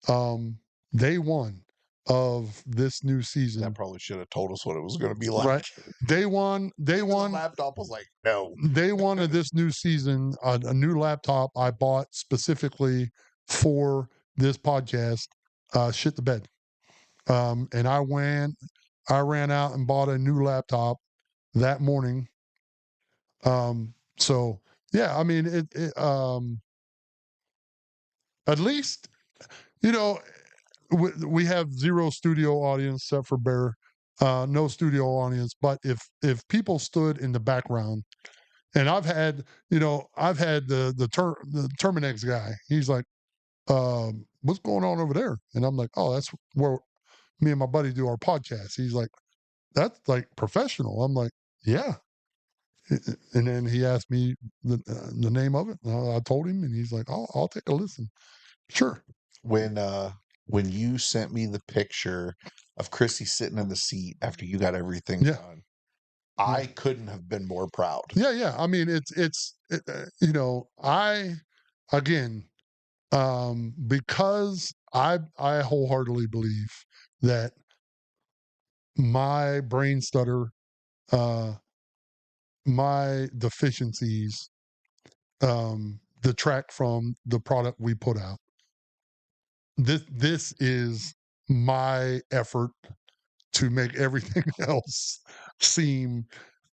Um, Day one of this new That season. probably should have told us what it was going to be like. Right. Day one. Day Even the one. laptop was like, no. Day one of this new season. A new laptop I bought specifically for this podcast. Shit the bed. And I ran out and bought a new laptop that morning. So yeah, I mean, at least, you know, we have zero studio audience except for Bear, no studio audience. But if people stood in the background, and I've had the Terminex guy. He's like, "What's going on over there?" And I'm like, "Oh, that's where me and my buddy do our podcast." He's like, "That's like professional." I'm like, "Yeah." And then he asked me the name of it. I told him, and he's like, I'll take a listen." Sure. When you sent me the picture of Chrissy sitting in the seat after you got everything Yeah. done, Yeah. I couldn't have been more proud. Yeah. Yeah. I mean, I again, because I wholeheartedly believe that my brain stutter, uh, my deficiencies, detract from the product we put out. This is my effort to make everything else seem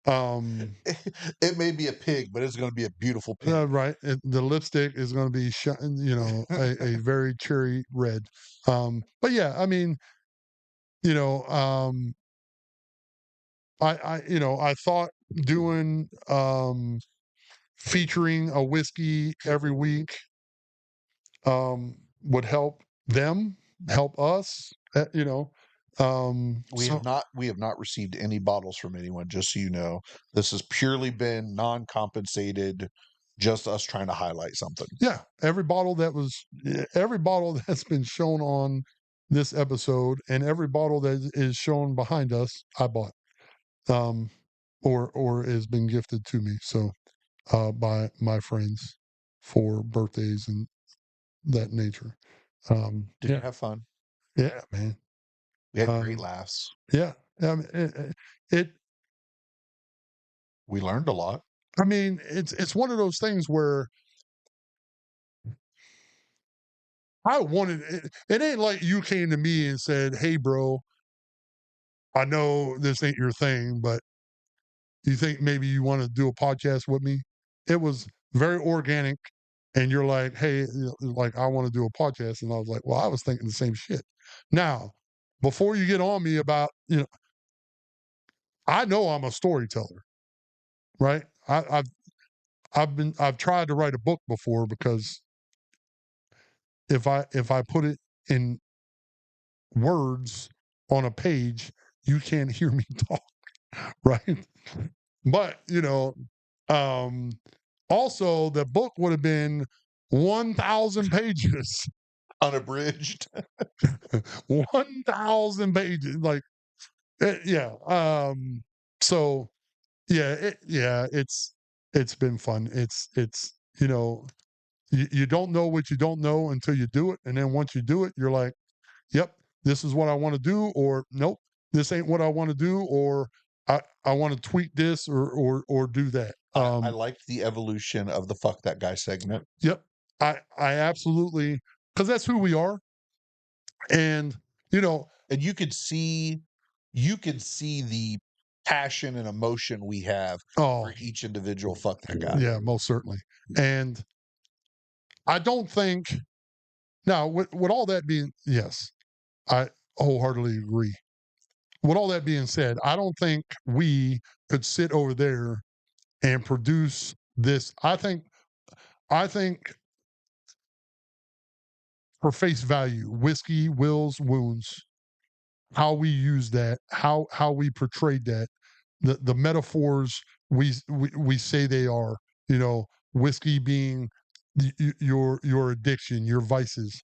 It may be a pig, but it's going to be a beautiful pig. right. The lipstick is going to be a very cherry red. But yeah, I mean, you know, I thought doing featuring a whiskey every week would help them, help us, so We have not received any bottles from anyone, just so you know. This has purely been non-compensated, just us trying to highlight something. yeah, every bottle that's been shown on this episode and every bottle that is shown behind us, I bought, um, or has been gifted to me. So, by my friends for birthdays and that nature. Did you Yeah, have fun? yeah, man. We had great Um, laughs. yeah, it. We learned a lot. I mean, it's one of those things where I wanted it. It ain't like you came to me and said, "Hey, bro, I know this ain't your thing, but you think maybe you want to do a podcast with me?" It was very organic. And you're like, "Hey, like, I want to do a podcast." And I was like, "Well, I was thinking the same shit." Now, before you get on me about, I know I'm a storyteller, right? I've tried to write a book before because if I put it in words on a page, you can't hear me talk, right? But um, also the book would have been 1,000 pages, Unabridged. 1,000 pages, like yeah. So yeah, it's been fun. You don't know what you don't know until you do it, and then once you do it, you're like, "Yep, this is what I want to do," or "Nope, this ain't what I want to do," or I want to tweak this or do that. I liked the evolution of the fuck that guy segment. Yep, I absolutely, because that's who we are, and you know, And you could see the passion and emotion we have oh for each individual fuck that guy. yeah, most certainly, and I don't think now with all that being yes, I wholeheartedly agree. With all that being said, I don't think we could sit over there and produce this. I think for face value, whiskey, wills, wounds, how we use that, how we portrayed that, the metaphors we say they are, you know, whiskey being your addiction, your vices,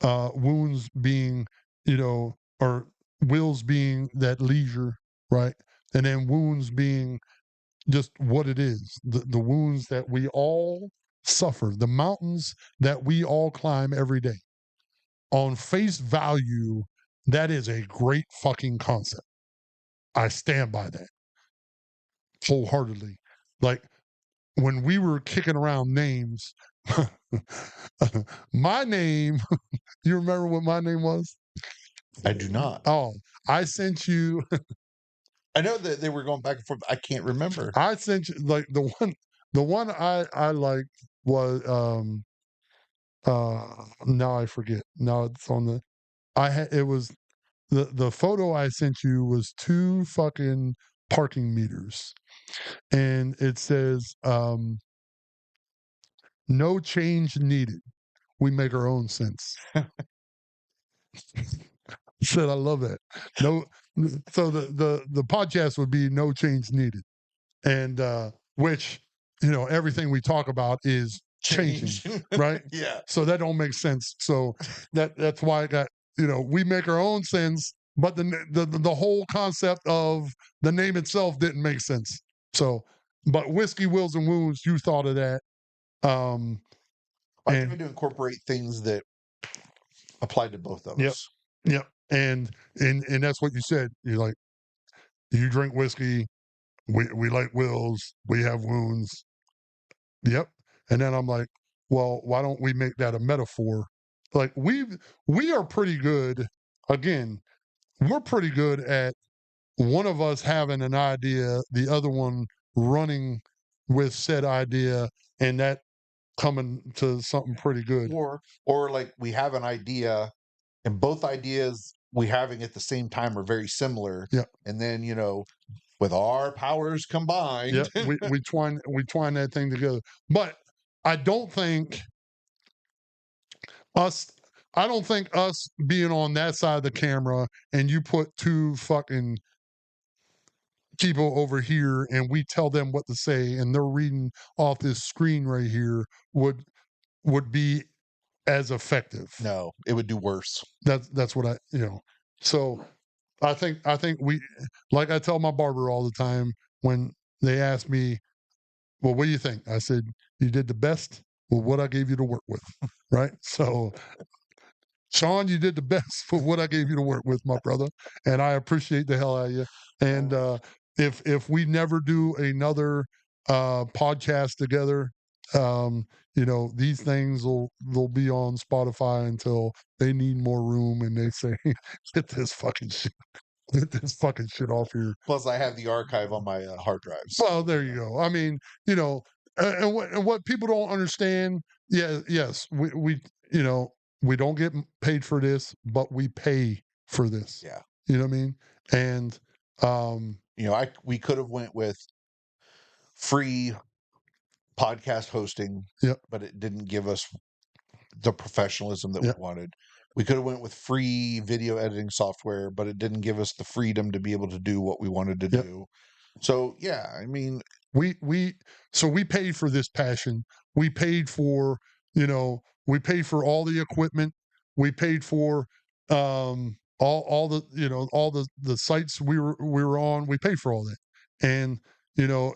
wounds being, you know, or wills being that leisure, right? And then wounds being just what it is, the wounds that we all suffer, the mountains that we all climb every day. On face value, that is a great fucking concept. I stand by that wholeheartedly. Like when we were kicking around names, my name, you remember what my name was? I do not. Oh, I sent you, I know that they were going back and forth. I can't remember. I sent you like the one I liked was, now I forget. Now it's on the, I had, it was the photo I sent you was two fucking parking meters, and it says, no change needed. We make our own sense. Said I love that. No, so the podcast would be no change needed, and which, you know, everything we talk about is changing, Change. right? Yeah. So that don't make sense. So that's why I got, you know, we make our own sense, but the whole concept of the name itself didn't make sense. So, but whiskey, wills, and wounds, you thought of that, um, I and tried to incorporate things that applied to both of yep, us. yep, and that's what you said. You're like, you drink whiskey, we like wills, we have wounds. Yep. And then I'm like, well, why don't we make that a metaphor? Like we are pretty good. Again, we're pretty good at one of us having an idea, the other one running with said idea, and that coming to something pretty good. Or like we have an idea and both ideas we having at the same time are very similar. Yep. And then, with our powers combined. Yep. We twine that thing together. But I don't think us I don't think us being on that side of the camera and you put two fucking people over here and we tell them what to say and they're reading off this screen right here would be as effective. No, it would do worse. That's what I, you know. So I think we, like I tell my barber all the time when they ask me, well, what do you think? I said, you did the best with what I gave you to work with. Right. So Shawn, you did the best for what I gave you to work with, my brother, and I appreciate the hell out of you. And if we never do another podcast together, you know, these things they'll be on Spotify until they need more room, and they say, "Get this fucking shit, get this fucking shit off here." Plus, I have the archive on my hard drives. Well, there you go. I mean, you know, and what people don't understand, yeah, yes, we you know, we don't get paid for this, but we pay for this. Yeah. You know what I mean? And We could have went with free podcast hosting, yep, but it didn't give us the professionalism that we yep, wanted. We could have went with free video editing software, but it didn't give us the freedom to be able to do what we wanted to yep. do. So yeah, I mean, We so we paid for this passion. We paid for, you know, we paid for all the equipment. We paid for all the, you know, all the sites we were on. We paid for all that. And, you know,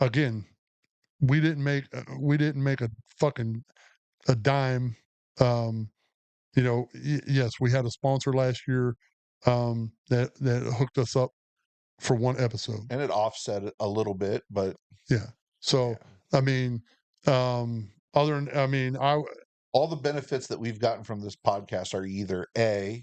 again, we didn't make a fucking a dime. Um you know, yes, we had a sponsor last year that hooked us up for one episode. and it offset it a little bit, but Yeah. So, yeah, I mean, other than, I mean, all the benefits that we've gotten from this podcast are either A,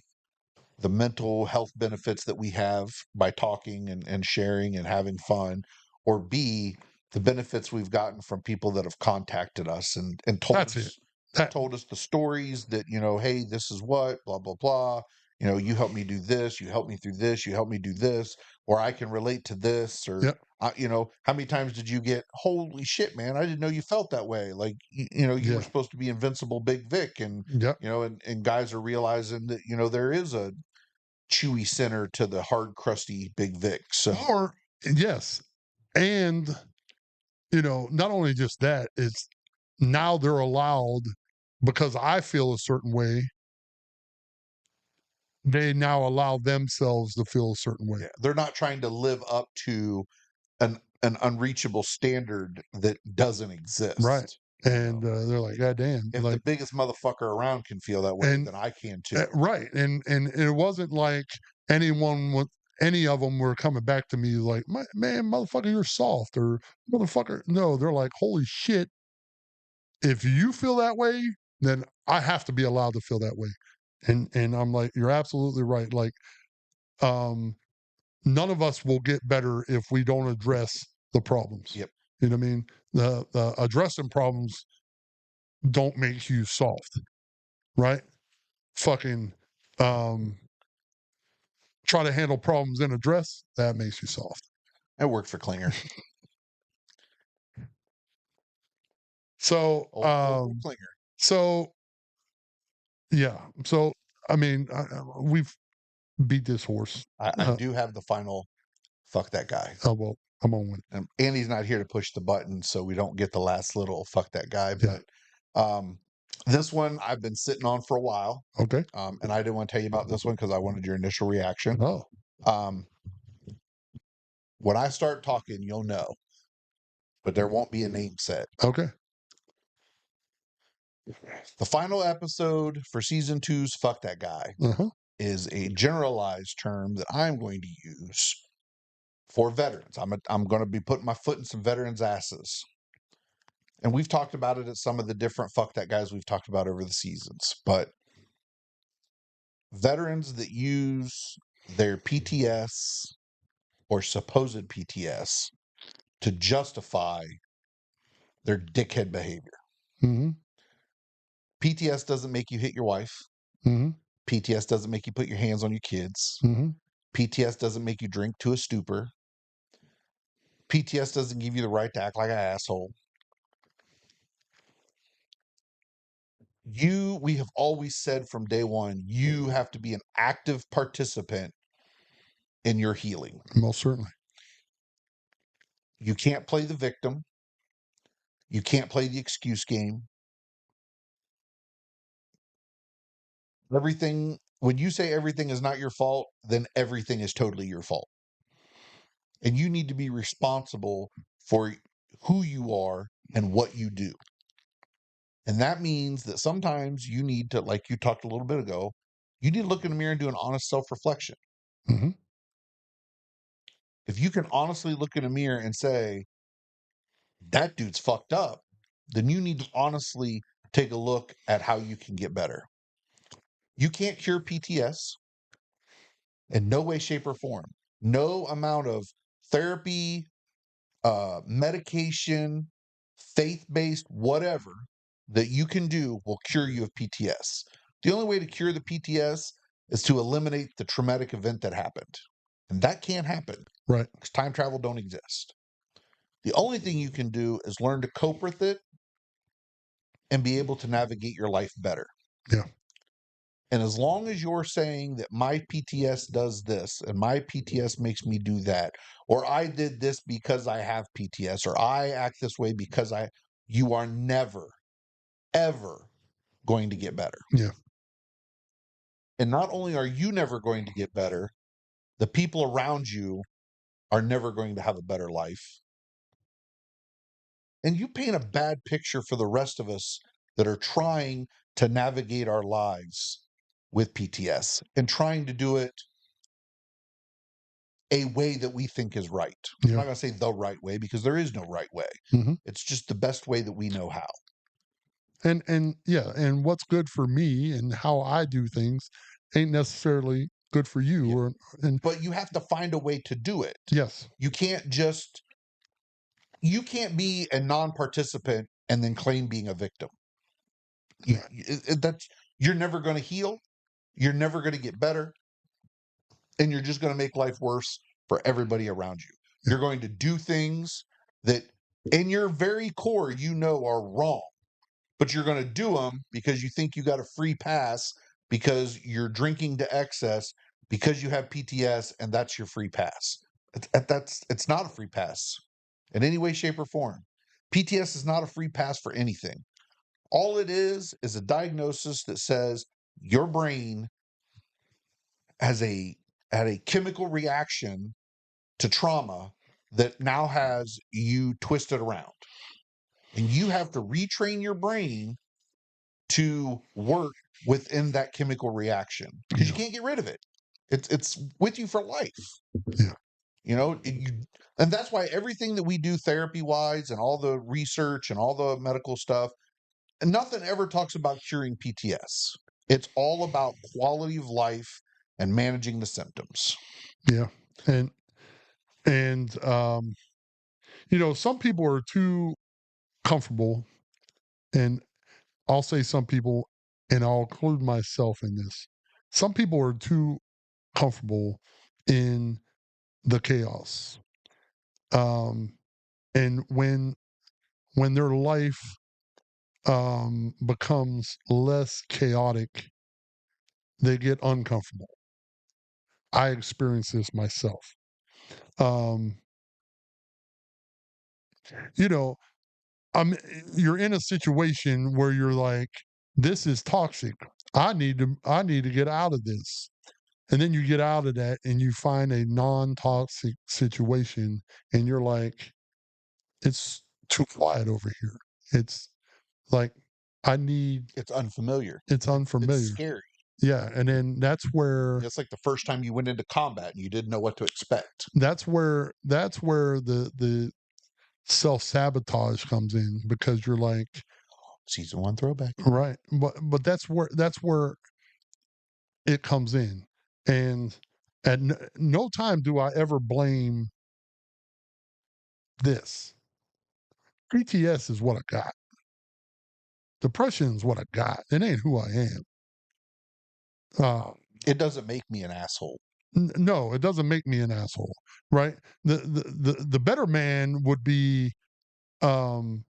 the mental health benefits that we have by talking and sharing and having fun, or B, the benefits we've gotten from people that have contacted us and that's it. That, told us the stories that, hey, this is what, blah, blah, blah. you help me do this, you help me through this, you help me do this, or I can relate to this, or Yep. how many times did you get, holy shit, man, I didn't know you felt that way. Like, you were Yeah. supposed to be invincible Big Vic, and Yep. and guys are realizing that there is a chewy center to the hard, crusty Big Vic. So Or yes, and not only just that, it's now they're allowed because I feel a certain way. They now allow themselves to feel a certain way. yeah, they're not trying to live up to an unreachable standard that doesn't Right. exist. And they're like, God damn. If the Like, biggest motherfucker around can feel that way, and then I can too. right. And it wasn't like anyone with any of them were coming back to me like, Man, motherfucker, you're soft, or motherfucker. No, they're like, holy shit. If you feel that way, then I have to be allowed to feel that way. And I'm like, you're absolutely right. Like, um, none of us will get better if we don't address the problems. Yep. You know what I mean? The addressing problems don't make you soft, right? Fucking um try to handle problems in address, that makes you soft. It worked for Klinger. So Old Klinger. so yeah. So I mean, we've beat this horse. I do have the final fuck that guy. Oh well, I'm on one. And Andy's not here to push the button, so we don't get the last little fuck that guy. Yeah. But this one I've been sitting on for a while. Okay. And I didn't want to tell you about this one because I wanted your initial reaction. Oh, Um, when I start talking, you'll know, but there won't be a name set. okay. The final episode for season two's Fuck That Guy Uh-huh. is a generalized term that I'm going to use for veterans. I'm going to be putting my foot in some veterans' asses. And we've talked about it at some of the different Fuck That Guys we've talked about over the seasons. But veterans that use their PTS or supposed PTS to justify their dickhead behavior. Mm-hmm. PTS doesn't make you hit your wife. Mm-hmm. PTS doesn't make you put your hands on your kids. Mm-hmm. PTS doesn't make you drink to a stupor. PTS doesn't give you the right to act like an asshole. We have always said from day one, you have to be an active participant in your healing. Most certainly. You can't play the victim. You can't play the excuse game. When you say everything is not your fault, then everything is totally your fault. And you need to be responsible for who you are and what you do. And that means that sometimes you need to, like you talked a little bit ago, you need to look in the mirror and do an honest self reflection. Mm-hmm. If you can honestly look in a mirror and say, that dude's fucked up, then you need to honestly take a look at how you can get better. You can't cure PTS in no way, shape, or form. No amount of therapy, medication, faith based, whatever that you can do will cure you of PTS. The only way to cure the PTS is to eliminate the traumatic event that happened. And that can't happen Right. because time travel don't exist. The only thing you can do is learn to cope with it and be able to navigate your life better. Yeah. And as long as you're saying that my PTS does this and my PTS makes me do that, or I did this because I have PTS, or I act this way because you are never, ever going to get better. Yeah. And not only are you never going to get better, the people around you are never going to have a better life. And you paint a bad picture for the rest of us that are trying to navigate our lives with PTS and trying to do it a way that we think is right. I'm Yeah. not going to say the right way because there is no right way. Mm-hmm. It's just the best way that we know how. And yeah, and what's good for me and how I do things ain't necessarily good for you. Yeah. And But you have to find a way to do it. yes. You can't be a non-participant and then claim being a victim. Yeah. That's you're never going to heal. you're never going to get better, and you're just going to make life worse for everybody around you. You're going to do things that in your very core you know are wrong, but you're going to do them because you think you got a free pass because you're drinking to excess because you have PTS, and that's your free pass. It's not a free pass in any way, shape, or form. PTS is not a free pass for anything. All it is a diagnosis that says your brain has had a chemical reaction to trauma that now has you twisted around. And you have to retrain your brain to work within that chemical reaction because you Yeah. can't get rid of it. It's with you for life. Yeah. You know, and that's why everything that we do therapy wise and all the research and all the medical stuff, and nothing ever talks about curing PTS. It's all about quality of life and managing the symptoms. Yeah. And you know, some people are too comfortable, and I'll say some people, and I'll include myself in this. Some people are too comfortable in the chaos. Um, and when their life becomes less chaotic, they get uncomfortable. I experience this myself. Um, you know, I'm you're in a situation where you're like, this is toxic. I need to get out of this. And then you get out of that and you find a non-toxic situation and you're like, it's too quiet over here. It's like I need It's unfamiliar. it's It's unfamiliar. scary. Yeah. And then It's like the first time you went into combat and you didn't know what to expect. that's where the self-sabotage comes in because you're like, Season one throwback. right. But that's where it comes in. And at no time do I ever blame this. PTS is what I got. Depression is what I got. It ain't who I am. Uh, It doesn't make me an asshole. no, it doesn't make me an asshole, right? The better man would be um,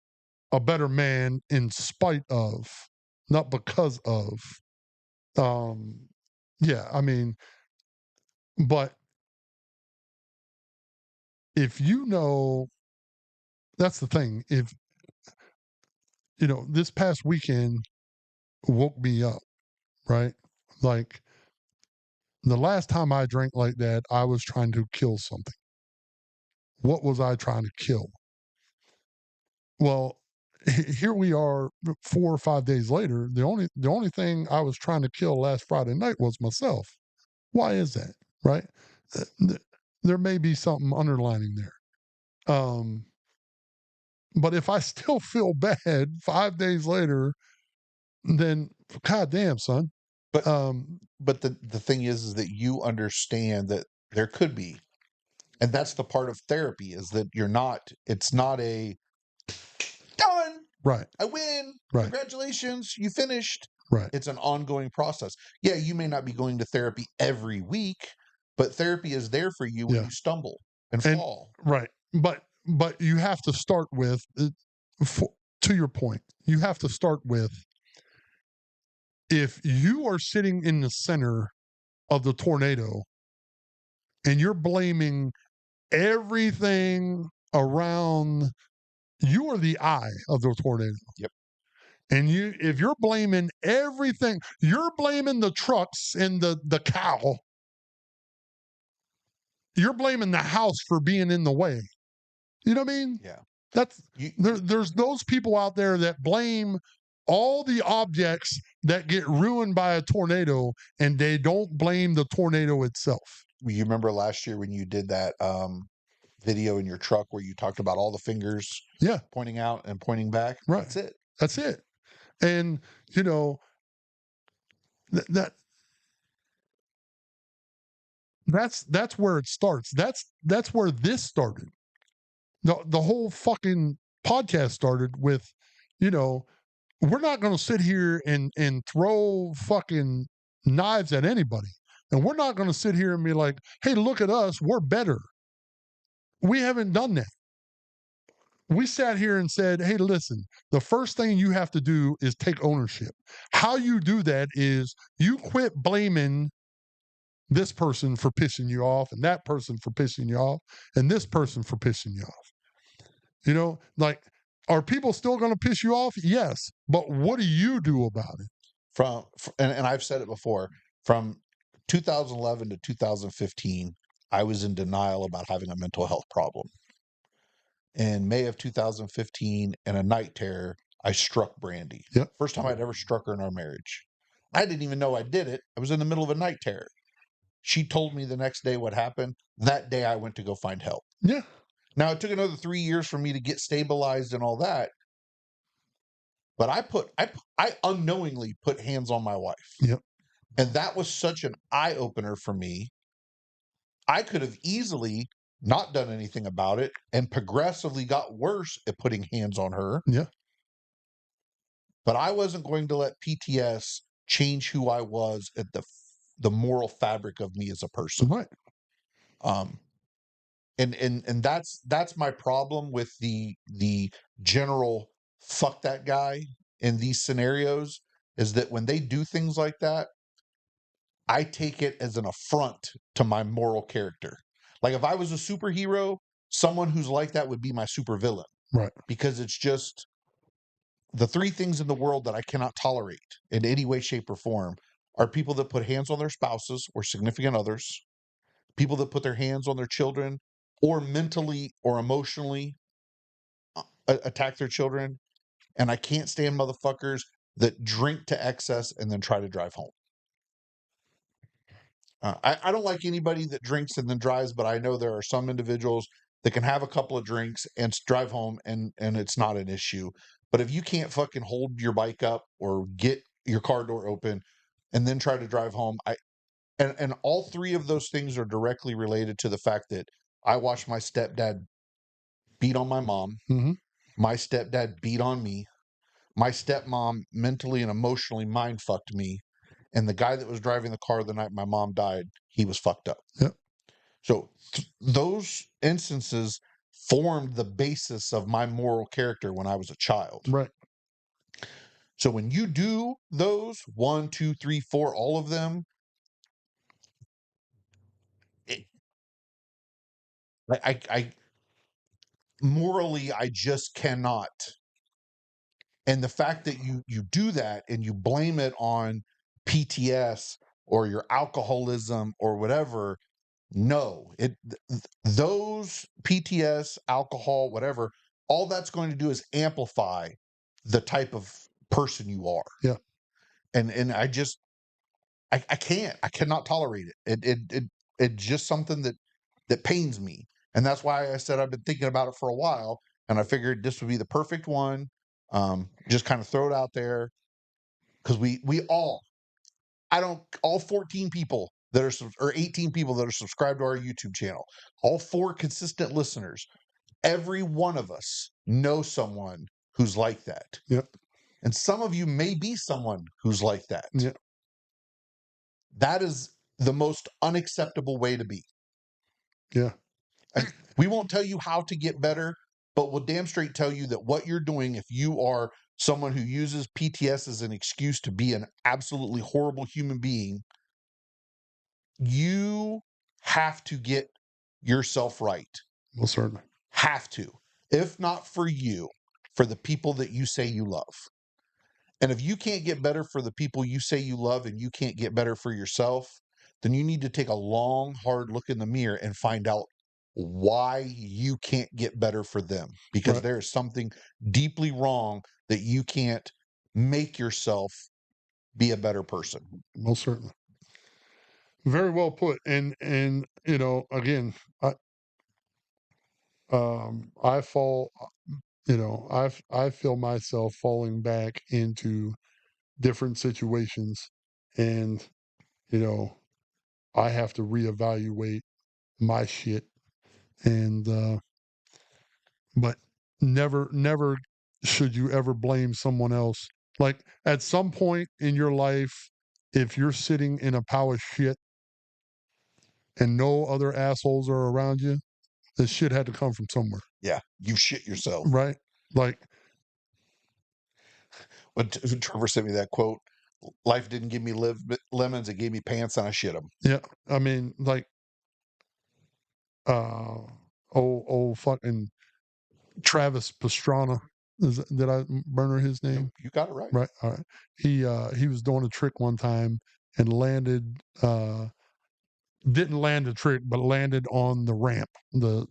a better man in spite of, not because of. Um, yeah, I mean, but if you know, that's the thing. If this past weekend woke me up, right? Like the last time I drank like that, I was trying to kill something. What was I trying to kill? Well, here we are 4 or 5 days later. The only thing I was trying to kill last Friday night was myself. Why is that? Right? There may be something underlining there. But if I still feel bad 5 days later, then god damn, son. But Um, the thing is that you understand that there could be, and that's the part of therapy is that it's not a done. right, I win. right, Congratulations, you finished. right. It's an ongoing process. Yeah, you may not be going to therapy every week, but therapy is there for you when Yeah. you stumble and And fall. right. But you have to start with for, to your point, you have to start with if you are sitting in the center of the tornado and you're blaming everything around, you are the eye of the tornado. Yep. And if you're blaming everything, you're blaming the trucks and the cow. You're blaming the house for being in the way. You know what I mean? Yeah. That's You, there's those people out there that blame all the objects that get ruined by a tornado and they don't blame the tornado itself. you remember last year when you did that video in your truck where you talked about all the fingers Yeah, pointing out and pointing back? right. That's it. That's it. And that that's where it starts. That's where this started. The whole fucking podcast started with, we're not going to sit here and throw fucking knives at anybody. And we're not going to sit here and be like, hey, look at us, we're better. We haven't done that. We sat here and said, hey, listen, the first thing you have to do is take ownership. How you do that is you quit blaming this person for pissing you off and that person for pissing you off and this person for pissing you off. You know, like, are people still going to piss you off? Yes. But what do you do about it? And I've said it before, from 2011 to 2015, I was in denial about having a mental health problem. In May of 2015, in a night terror, I struck Brandy. Yep. First time I'd ever struck her in our marriage. I didn't even know I did it. I was in the middle of a night terror. She told me the next day what happened. That day I went to go find help. Yeah. Now it took another 3 years for me to get stabilized and all that, but I unknowingly put hands on my wife. Yep. And that was such an eye opener for me. I could have easily not done anything about it and progressively got worse at putting hands on her, Yeah. but I wasn't going to let PTS change who I was at the moral fabric of me as a person. Right. Um and that's my problem with the general fuck that guy in these scenarios, is that when they do things like that, I take it as an affront to my moral character. Like if I was a superhero, someone who's like that would be my supervillain, Right. because it's just the three things in the world that I cannot tolerate in any way, shape, or form are people that put hands on their spouses or significant others, people that put their hands on their children or mentally or emotionally attack their children. And I can't stand motherfuckers that drink to excess and then try to drive home. I don't like anybody that drinks and then drives, but I know there are some individuals that can have a couple of drinks and drive home, and it's not an issue. But if you can't fucking hold your bike up or get your car door open and then try to drive home, and all three of those things are directly related to the fact that I watched my stepdad beat on my mom. Mm-hmm. My stepdad beat on me. My stepmom mentally and emotionally mind fucked me. And the guy that was driving the car the night my mom died, he was fucked up. Yep. So those instances formed the basis of my moral character when I was a child. Right. So when you do those 1, 2, 3, 4, all of them, it, I morally I just cannot. And the fact that you do that and you blame it on PTS or your alcoholism or whatever, no, those PTS, alcohol, whatever, all that's going to do is amplify the type of person you are. Yeah. And I cannot tolerate it. It's just something that pains me. And that's why I said I've been thinking about it for a while, and I figured this would be the perfect one. Just kind of throw it out there, because we all, I don't, all 14 people that are or 18 people that are subscribed to our YouTube channel, all 4 consistent listeners, every one of us know someone who's like that. Yep. And some of you may be someone who's like that. Yep. That is the most unacceptable way to be. Yeah. We won't tell you how to get better, but we'll damn straight tell you that what you're doing, if you are someone who uses PTS as an excuse to be an absolutely horrible human being, you have to get yourself right. Well, certainly. Have to. If not for you, for the people that you say you love. And if you can't get better for the people you say you love and you can't get better for yourself, then you need to take a long, hard look in the mirror and find out why you can't get better for them. Because Right. there is something deeply wrong that you can't make yourself be a better person. Most certainly. Very well put. And you know, again, I fall, you know, I feel myself falling back into different situations, and you know, I have to reevaluate my shit, and but never should you ever blame someone else. Like, at some point in your life, if you're sitting in a pile of shit and no other assholes are around you, this shit had to come from somewhere, Yeah, you shit yourself. right? Like, When Trevor sent me that quote, life didn't give me lemons, it gave me pants and I shit them. yeah, I mean, like, uh, old fucking Travis Pastrana. Did I murder his Nope, name? you got it right. Right. All right. He was doing a trick one time and landed didn't land a trick, but landed on the ramp. The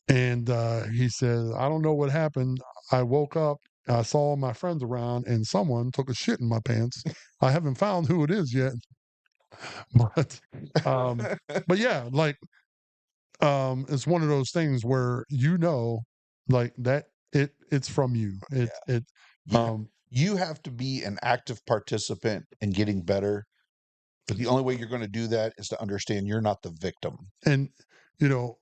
and he said, I don't know what happened. I woke up, I saw my friends around, and someone took a shit in my pants. I haven't found who it is yet, but um, but yeah, like it's one of those things where like that it's from you. Yeah, It you um you have to be an active participant in getting better, but the only way you're going to do that is to understand you're not the victim. and you know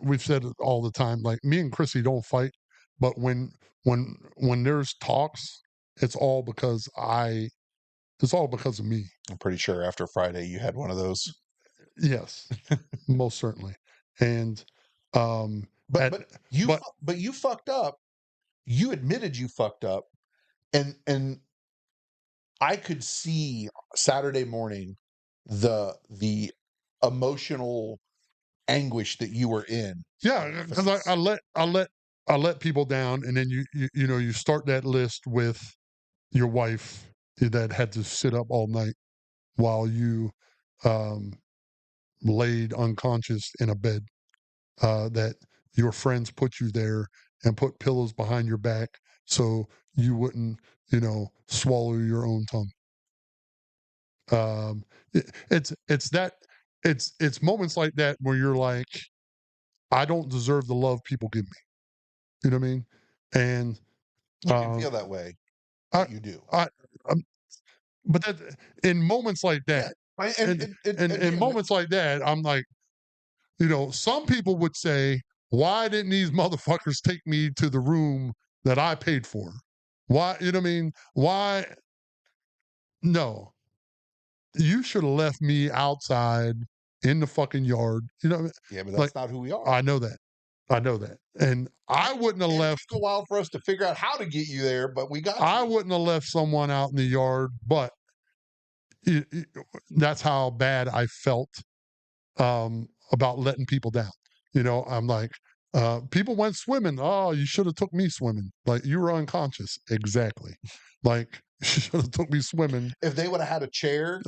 we've said it all the time. Like me and Chrissy don't fight, but when there's talks, it's all because I. It's all because of me. I'm pretty sure after Friday you had one of those. Yes, most certainly. And But at but you but but you fucked up. You admitted you fucked up, and I could see Saturday morning the emotional anguish that you were in on your yeah, because face. I let people down, and then you start that list with your wife that had to sit up all night while you um, laid unconscious in a bed. That your friends put you there and put pillows behind your back so you wouldn't, swallow your own tongue. Um, it's that it's moments like that where you're like, I don't deserve the love people give me. You know what I mean? And You can uh, feel that way, I but you do. I um, but that in moments like Yeah. that, and in Again, moments like that, I'm like, some people would say, why didn't these motherfuckers take me to the room that I paid for? Why, you know what I mean? Why? No, you should have left me outside in the fucking yard. yeah, but Like, that's not who we are. I know that. I know that. And I wouldn't have It left, took a while for us to figure out how to get you there, but we got I you. wouldn't have left someone out in the yard, but it, that's how bad I felt about letting people down. I'm like, people went swimming. Oh, you should have took me swimming. Like you were unconscious. Exactly. Like you should have took me swimming. If they would have had a chair,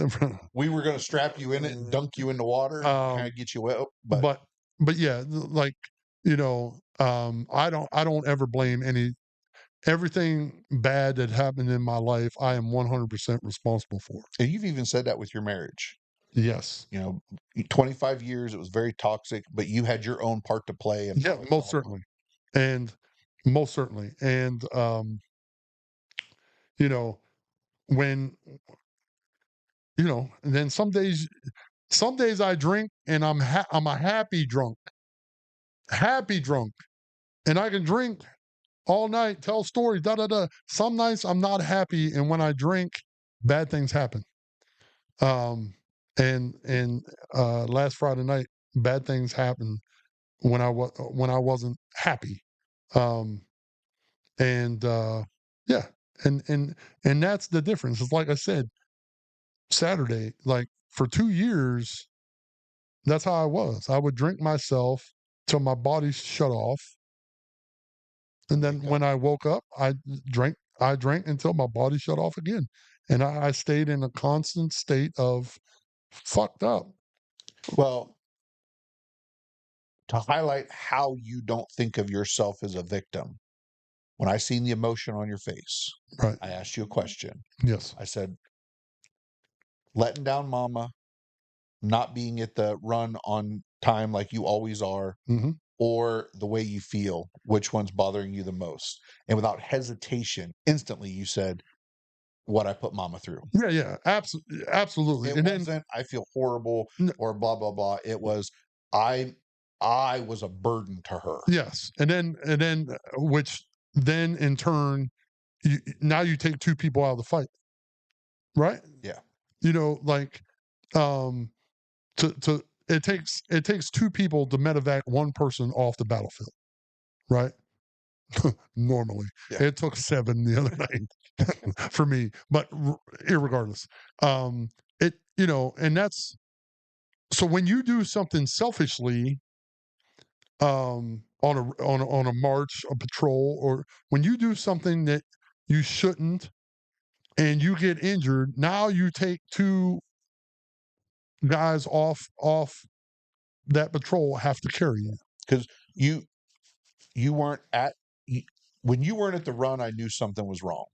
we were going to strap you in it and dunk you in the water, kind um, of get you wet. But but but yeah, like I don't ever blame everything bad that happened in my life. I am 100% responsible for. and you've even said that with your marriage. Yes. 25 years, it was very toxic, but you had your own part to play in Yeah, how it most fell apart. certainly. And most certainly. And you know, when and then some days I drink and I'm a happy drunk, and I can drink all night, tell stories, da da da. Some nights I'm not happy, and when I drink, bad things happen. Um, and last Friday night, bad things happened when I wasn't happy. Um, and yeah, and that's the difference. It's like I said, Saturday, like for 2 years, that's how I was. I would drink myself till my body shut off, and then Wake up. when I woke up, drank. I drank until my body shut off again, and I stayed in a constant state of fucked up. Well, to highlight how you don't think of yourself as a victim, when I seen the emotion on your face, Right? I asked you a question. Yes. I said, letting down mama, not being at the run on time like you always are, Hmm. or the way you feel, which one's bothering you the most? And without hesitation, instantly you said, what I put mama through. Yeah. Yeah. Absolutely. Absolutely. It And then wasn't I feel horrible n- or blah blah blah. It was I I was a burden to her. yes, which then in turn, now you take two people out of the fight. right? Yeah. You know, like um, to it takes two people to medevac one person off the battlefield, right? Normally, Yeah. it took 7 the other night for me, but irregardless, it and that's so when you do something selfishly, on a march, a patrol, or when you do something that you shouldn't and you get injured, now you take two guys off that patrol have to carry you. Because you you weren't at you, when you weren't at the run, I knew something was wrong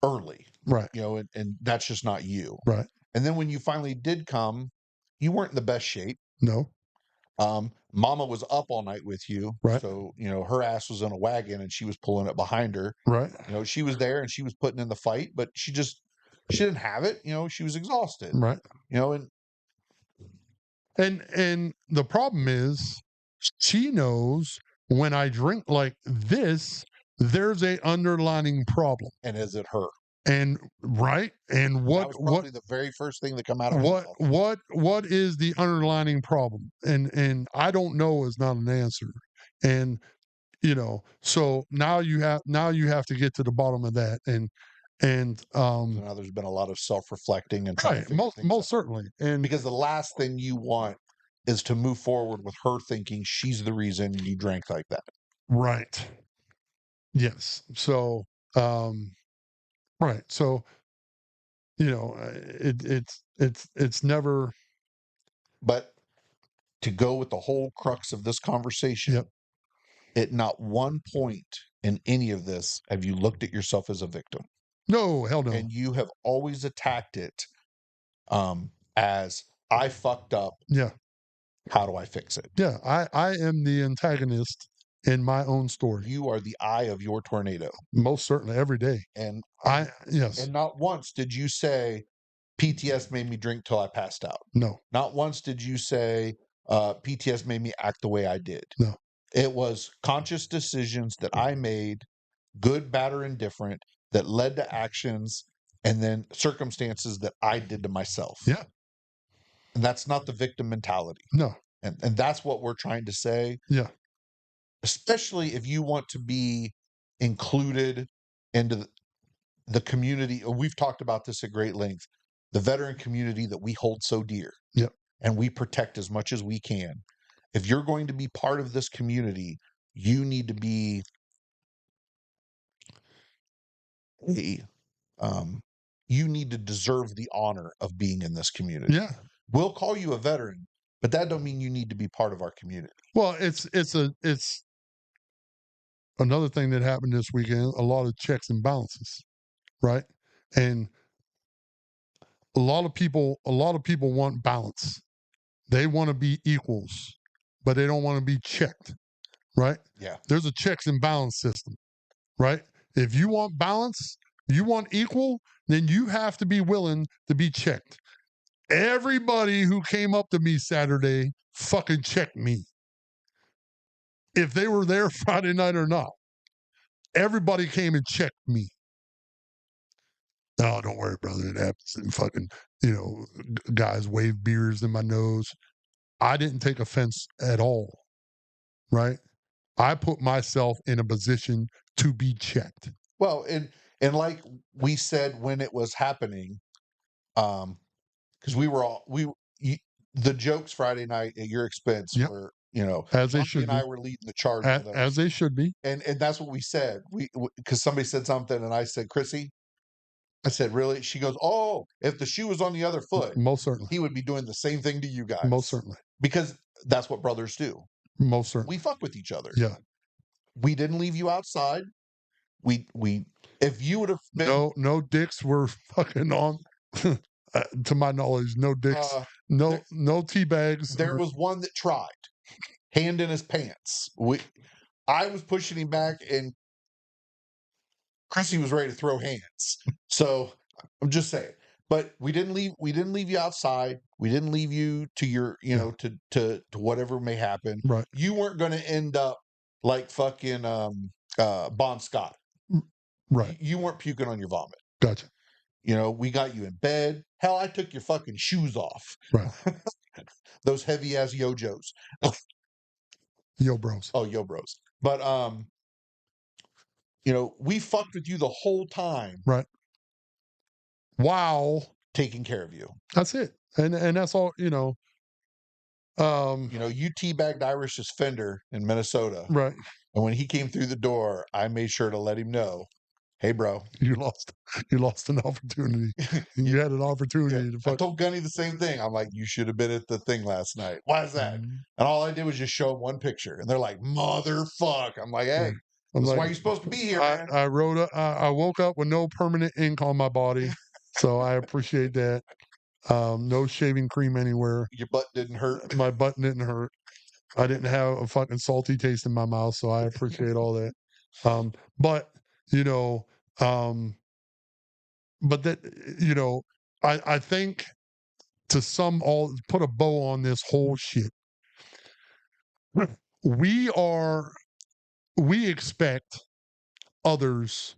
early, Right, and that's just not you. right. And then when you finally did come, you weren't in the best shape. No, Mama was up all night with you, right, so her ass was in a wagon and she was pulling it behind her. right, She was there and she was putting in the fight, but she didn't have it. She was exhausted. right. And And the problem is she knows when I drink like this, there's a underlining problem. and is it her? And right, and That was probably the very first thing that come out of her mouth. what is the underlining problem? And I don't know is not an answer. And so now you have to get to the bottom of that. And So now there's been a lot of self-reflecting and trying to right, figure things out. most certainly. And Because the last thing you want is to move forward with her thinking she's the reason you drank like that. right. Yes. So right. So it's never. But to go with the whole crux of this conversation, Yep. at not one point in any of this have you looked at yourself as a victim. No, hell no. And you have always attacked it as I fucked up. Yeah. How do I fix it? Yeah. I am the antagonist in my own story. You are the eye of your tornado. Most certainly every day. And Yes. and not once did you say PTS made me drink till I passed out. No. Not once did you say PTS made me act the way I did. No. It was conscious decisions that I made, good, bad, or indifferent, that led to actions and then circumstances that I did to myself. Yeah. And that's not the victim mentality. No. And that's what we're trying to say, Yeah. especially if you want to be included into the community. We've talked about this at great length, the veteran community that we hold so dear. Yep. And we protect as much as we can. If you're going to be part of this community, you need to be you need to deserve the honor of being in this community. Yeah. We'll call you a veteran, but that don't mean you need to be part of our community. Well, it's another thing that happened this weekend, a lot of checks and balances, right? And a lot of people want balance. They want to be equals, but they don't want to be checked, right? Yeah. There's a checks and balance system, right? If you want balance, you want equal, then you have to be willing to be checked. Everybody who came up to me Saturday fucking checked me. If they were there Friday night or not, everybody came and checked me. No, don't worry, brother. It happens. And fucking, guys wave beers in my nose. I didn't take offense at all, right? I put myself in a position to be checked. Well, and like we said when it was happening, because the jokes Friday night at your expense Yep. were, As they Chunky should and be. I were leading the charge on those. As they should be. And that's what we said. Because somebody said something, and I said, Chrissy, I said, really? She goes, oh, if the shoe was on the other foot, Most certainly. he would be doing the same thing to you guys. Most certainly. Because that's what brothers do. Most certainly. We fuck with each other. Yeah. We didn't leave you outside. We if you would have been no dicks were fucking on. To my knowledge, no dicks, no tea bags. There was one that tried, hand in his pants. I was pushing him back, and Chrissy was ready to throw hands. So I'm just saying. But we didn't leave you outside. We didn't leave you to your, to whatever may happen. Right. You weren't going to end up like fucking Bon Scott. Right. You weren't puking on your vomit. Gotcha. We got you in bed. Hell, I took your fucking shoes off. Right. Those heavy ass Yojos. Yo, bros. Oh, yo bros. But we fucked with you the whole time Right. Wow. taking care of you. That's it. And that's all, You teabagged Irish's fender in Minnesota. right. And when he came through the door, I made sure to let him know, hey bro, You lost an opportunity. you, You had an yeah. opportunity to I fuck. told Gunny the same thing. I'm like, you should have been at the thing last night. Why is that? Mhm. And all I did was just show them one picture. And they're like, motherfuck. I'm like, hey, Right. I'm this is like, why you're supposed to be here, I man. I wrote a, I woke up with no permanent ink on my body, so I appreciate that. No shaving cream anywhere. Your butt didn't hurt. My butt didn't hurt. I didn't have a fucking salty taste in my mouth, so I appreciate all that. But you know, um, but that I think to sum all put a bow on this whole shit. We are we expect others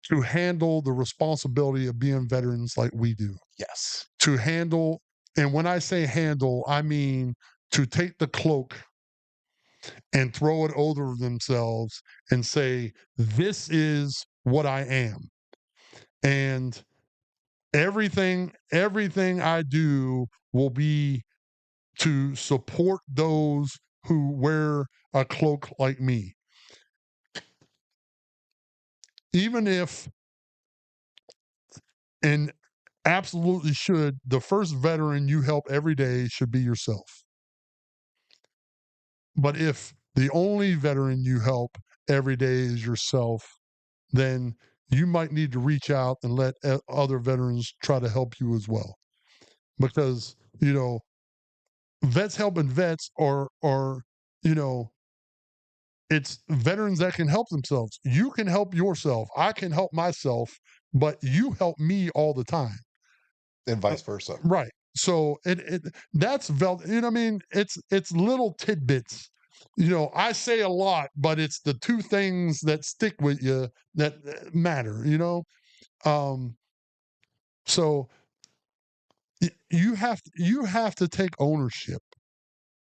to handle the responsibility of being veterans like we do. Yes. To handle, and when I say handle, I mean to take the cloak and throw it over themselves and say, this is what I am. And everything I do will be to support those who wear a cloak like me. Even if, and absolutely should, the first veteran you help every day should be yourself. But if the only veteran you help every day is yourself, then you might need to reach out and let other veterans try to help you as well. Because, vets helping vets are, you know, it's veterans that can help themselves. You can help yourself. I can help myself, but you help me all the time. And vice versa. Right. So it that's what I mean? It's little tidbits. I say a lot, but it's the two things that stick with you that matter. Um, so you have to take ownership.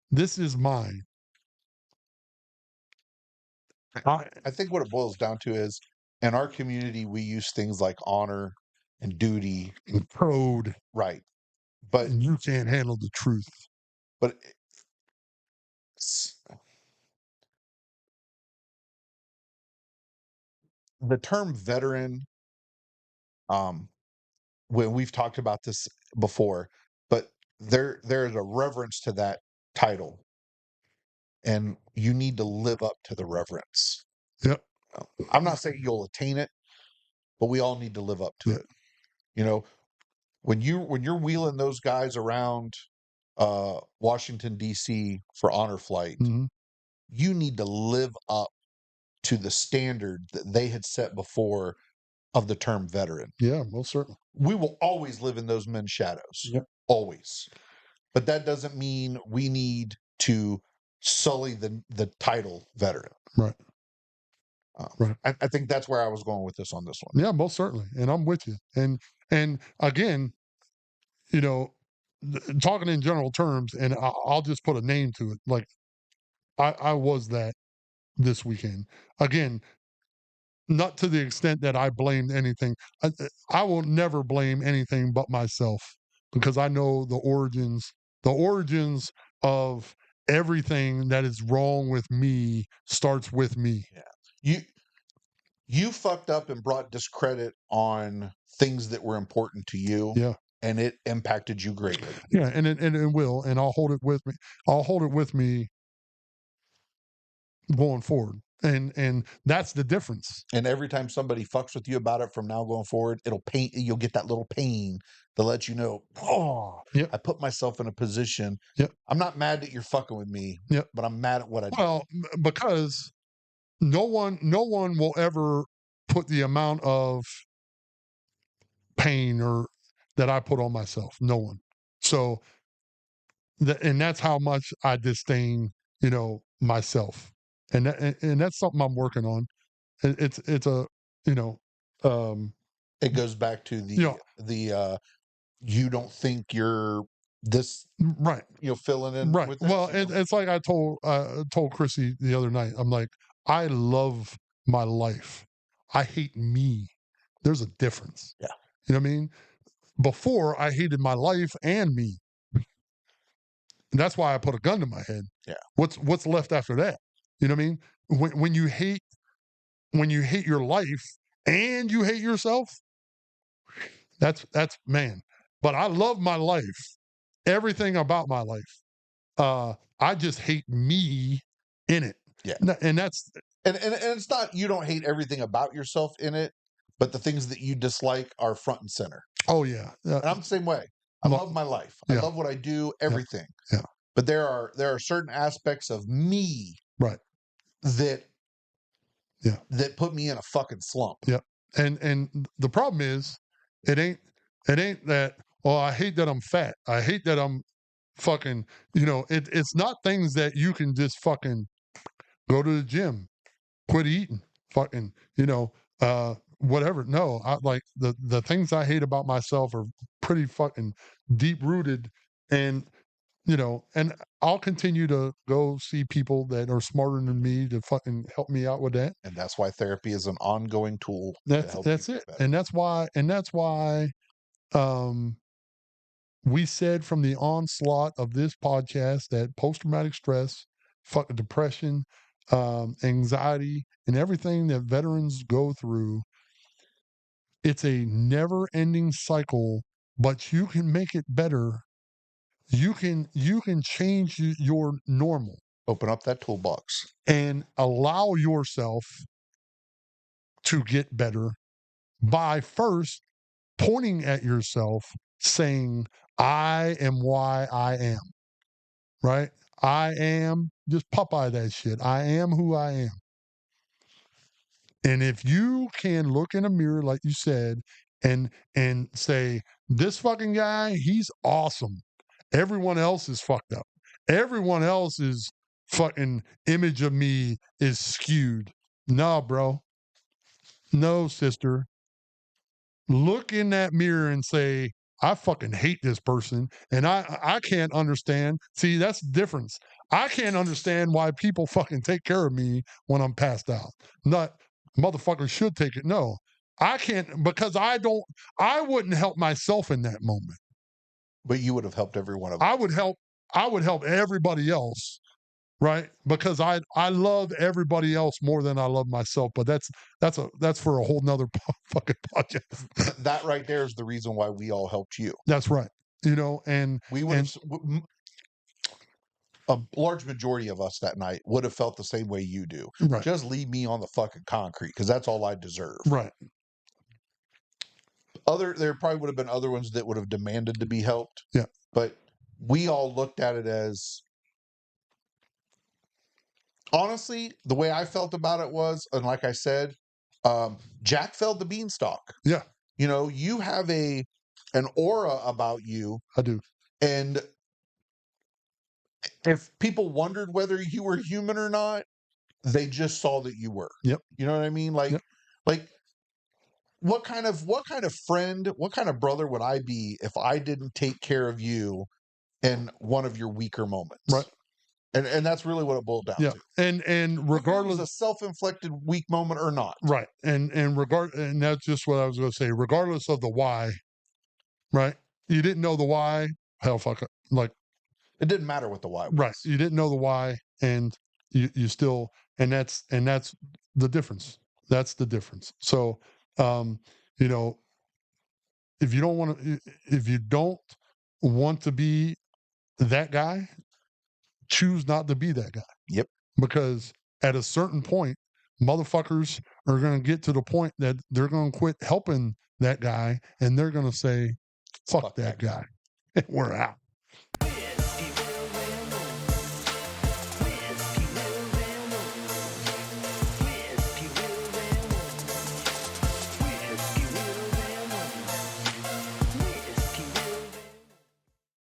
This is mine. I I think what it boils down to is in our community, we use things like honor and duty, code. right? But And you can't handle the truth. but it's- the term veteran, um, when we've talked about this before, but there is a reverence to that title, and you need to live up to the reverence. Yep. I'm not saying you'll attain it, but we all need to live up to Yep. it. You know, when you're wheeling those guys around Washington D.C. for honor flight, Hmm. you need to live up to the standard that they had set before of the term veteran. Yeah, most certainly. We will always live in those men's shadows, Yep. always. But that doesn't mean we need to sully the title veteran. Right. Right. I think that's where I was going with this on this one. Yeah, most certainly. And I'm with you. And again, you know, talking in general terms, and I'll just put a name to it. Like I was that this weekend. Again, not to the extent that I blamed anything. I will never blame anything but myself because I know the origins of everything that is wrong with me starts with me. Yeah. You fucked up and brought discredit on things that were important to you, Yeah. and it impacted you greatly. Yeah, and it will, and I'll hold it with me. I'll hold it with me going forward. And that's the difference. And every time somebody fucks with you about it from now going forward, you'll get that little pain to let you know, oh, Yep. I put myself in a position. Yep. I'm not mad that you're fucking with me, Yep. but I'm mad at what I did. Well, because no one will ever put the amount of pain or that I put on myself. No one. So and that's how much I disdain, myself. And that's something I'm working on. It's a, you know, um It goes back to You the you don't think you're this, right. filling in Right. with this. Well, it's like I told Chrissy the other night. I'm like, I love my life. I hate me. There's a difference. Yeah. You know what I mean? Before I hated my life and me. And that's why I put a gun to my head. Yeah. What's left after that? You know what I mean? When you hate your life and you hate yourself, that's man. But I love my life, everything about my life. I just hate me in it. Yeah. And that's And it's not, you don't hate everything about yourself in it, but the things that you dislike are front and center. oh yeah. And I'm the same way. I love my life. I Yeah. love what I do, everything. Yeah. But there are certain aspects of me Right. that Yeah. that put me in a fucking slump. Yeah. And the problem is it ain't that, oh, I hate that I'm fat. I hate that I'm fucking, it's not things that you can just fucking go to the gym, quit eating, fucking, whatever. No, I like the things I hate about myself are pretty fucking deep rooted, and and I'll continue to go see people that are smarter than me to fucking help me out with that. And that's why therapy is an ongoing tool to help That's you it. get better. And that's why um we said from the onslaught of this podcast that post-traumatic stress, fucking depression, anxiety, and everything that veterans go through, it's a never-ending cycle, but you can make it better. You can change your normal Open up that toolbox. and allow yourself to get better by first pointing at yourself saying, I am why I am, right? I am, just Popeye that shit. I am who I am. And if you can look in a mirror, like you said, and say, this fucking guy, he's awesome. Everyone else is fucked up. Everyone else's fucking image of me is skewed. Nah, bro. No, sister. Look in that mirror and say, I fucking hate this person. And I can't understand. See, that's the difference. I can't understand why people fucking take care of me when I'm passed out. Not motherfuckers should take it. No, I can't, because I wouldn't help myself in that moment. But you would have helped every one of them. I would help everybody else, right? Because I love everybody else more than I love myself. But that's for a whole nother fucking podcast. That right there is the reason why we all helped you. That's right. And We would have, a large majority of us that night would have felt the same way you do. right, Just leave me on the fucking concrete because that's all I deserve. right, There probably would have been other ones that would have demanded to be helped. Yeah. But we all looked at it as, honestly, the way I felt about it was, and like I said, Jack felled the beanstalk. Yeah. You have an aura about you, I do. and if people wondered whether you were human or not, they just saw that you were. Yep. You know what I mean? Like, Yep. like what kind of friend, what kind of brother would I be if I didn't take care of you in one of your weaker moments? Right. And that's really what it boiled down Yeah. to. And Whether it regardless, was a self-inflicted weak moment or not. right. And that's just what I was going to say. Regardless of the why, right? You didn't know the why. Hell, fuck it. Like, It didn't matter what the why was. right. You didn't know the why, and you still, and that's the difference. That's the difference. So, you know, if you don't want to be that guy, choose not to be that guy. Yep. Because at a certain point, motherfuckers are going to get to the point that they're going to quit helping that guy and they're going to say, fuck that guy. We're out.